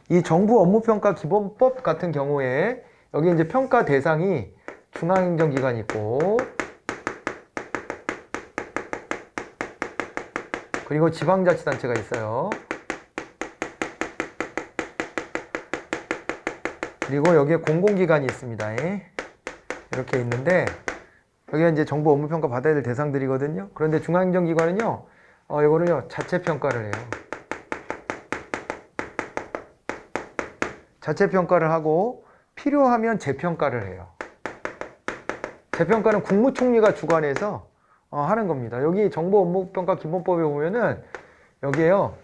이 정부 업무평가 기본법 같은 경우에 여기 이제 평가 대상이 중앙행정기관이 있고 그리고 지방자치단체가 있어요. 그리고 여기에 공공기관이 있습니다. 이렇게 있는데 여기가 이제 정부 업무평가 받아야 될 대상들이거든요. 그런데 중앙행정기관은요, 이거는요 자체평가를 해요. 자체평가를 하고 필요하면 재평가를 해요. 재평가는 국무총리가 주관해서 하는 겁니다. 여기 정부 업무평가 기본법에 보면은 여기에요.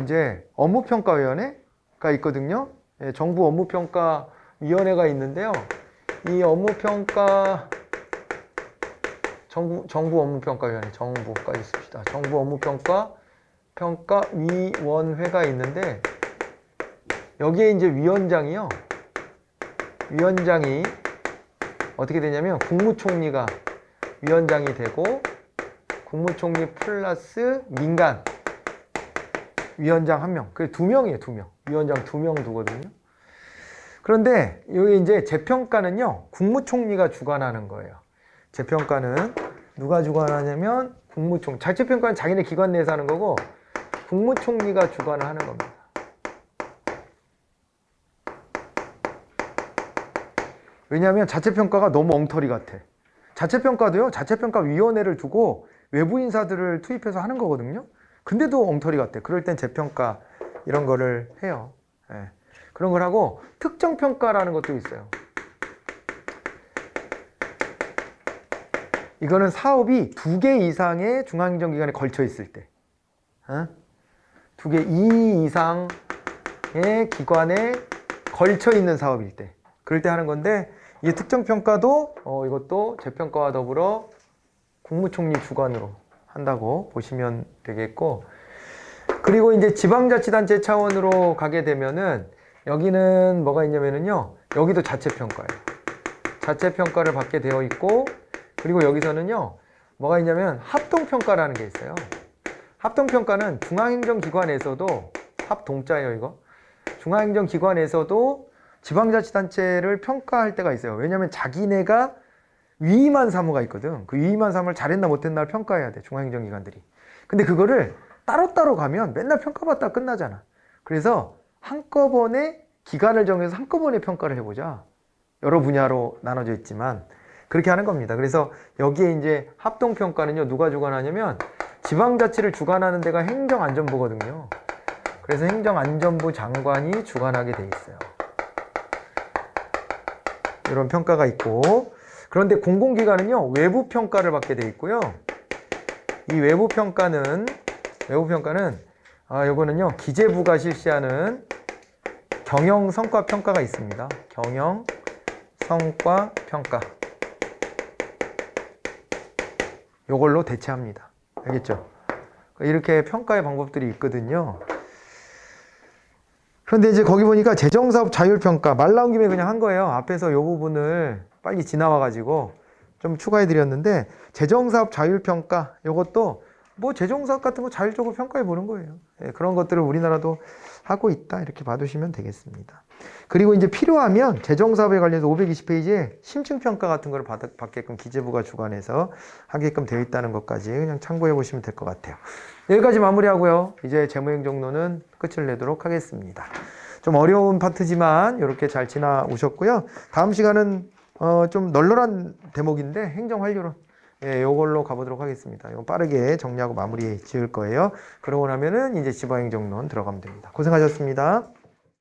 이제 업무평가위원회가 있거든요. 예, 정부 업무평가위원회가 있는데요. 이 업무평가 정부 업무평가위원회 정부까지 씁시다. 정부 업무평가위원회가 있는데 여기에 이제 위원장이 어떻게 되냐면 국무총리가 위원장이 되고 국무총리 플러스 민간 위원장 1명. 그게 2명이에요, 2명. 위원장 2명 두거든요. 그런데 여기 이제 재평가는요, 국무총리가 주관하는 거예요. 재평가는 누가 주관하냐면 국무총리. 자체평가는 자기네 기관 내에서 하는 거고 국무총리가 주관을 하는 겁니다. 왜냐하면 자체평가가 너무 엉터리 같아. 자체평가도요, 자체평가위원회를 두고 외부 인사들을 투입해서 하는 거거든요. 근데도 엉터리 같아. 그럴 땐 재평가 이런 거를 해요. 예. 그런 걸 하고 특정평가라는 것도 있어요. 이거는 사업이 2개 이상의 중앙행정기관에 걸쳐 있을 때, 2개 이상의 기관에 걸쳐 있는 사업일 때, 그럴 때 하는 건데, 이 특정평가도 이것도 재평가와 더불어 국무총리 주관으로 한다고 보시면 되겠고, 그리고 이제 지방자치단체 차원으로 가게 되면은 여기는 뭐가 있냐면요, 여기도 자체평가예요. 자체평가를 받게 되어 있고, 그리고 여기서는요, 뭐가 있냐면 합동평가라는 게 있어요. 합동평가는 중앙행정기관에서도, 합동자예요 이거. 중앙행정기관에서도 지방자치단체를 평가할 때가 있어요. 왜냐하면 자기네가 위임한 사무가 있거든. 그 위임한 사무를 잘했나 못했나를 평가해야 돼, 중앙행정기관들이. 근데 그거를 따로따로 가면 맨날 평가받다가 끝나잖아. 그래서 한꺼번에 기간을 정해서 한꺼번에 평가를 해보자. 여러 분야로 나눠져 있지만 그렇게 하는 겁니다. 그래서 여기에 이제 합동평가는요, 누가 주관하냐면 지방자치를 주관하는 데가 행정안전부거든요. 그래서 행정안전부 장관이 주관하게 돼 있어요. 이런 평가가 있고, 그런데 공공기관은요, 외부 평가를 받게 돼 있고요. 이 외부 평가는 요거는요, 기재부가 실시하는 경영 성과 평가가 있습니다. 경영 성과 평가. 요걸로 대체합니다. 알겠죠? 이렇게 평가의 방법들이 있거든요. 그런데 이제 거기 보니까 재정사업 자율평가, 말 나온 김에 그냥 한 거예요. 앞에서 요 부분을 빨리 지나와가지고 좀 추가해 드렸는데, 재정사업 자율평가, 요것도 뭐 재정사업 같은 거 자율적으로 평가해 보는 거예요. 예, 그런 것들을 우리나라도 하고 있다, 이렇게 봐두시면 되겠습니다. 그리고 이제 필요하면 재정사업에 관련해서 520페이지에 심층평가 같은 걸 받게끔 기재부가 주관해서 하게끔 되어 있다는 것까지 그냥 참고해 보시면 될 것 같아요. 여기까지 마무리하고요. 이제 재무행정론은 끝을 내도록 하겠습니다. 좀 어려운 파트지만 이렇게 잘 지나오셨고요. 다음 시간은 좀 널널한 대목인데 행정환류론, 예, 요걸로 가보도록 하겠습니다. 이거 빠르게 정리하고 마무리 지을 거예요. 그러고 나면은 이제 지방행정론 들어가면 됩니다. 고생하셨습니다.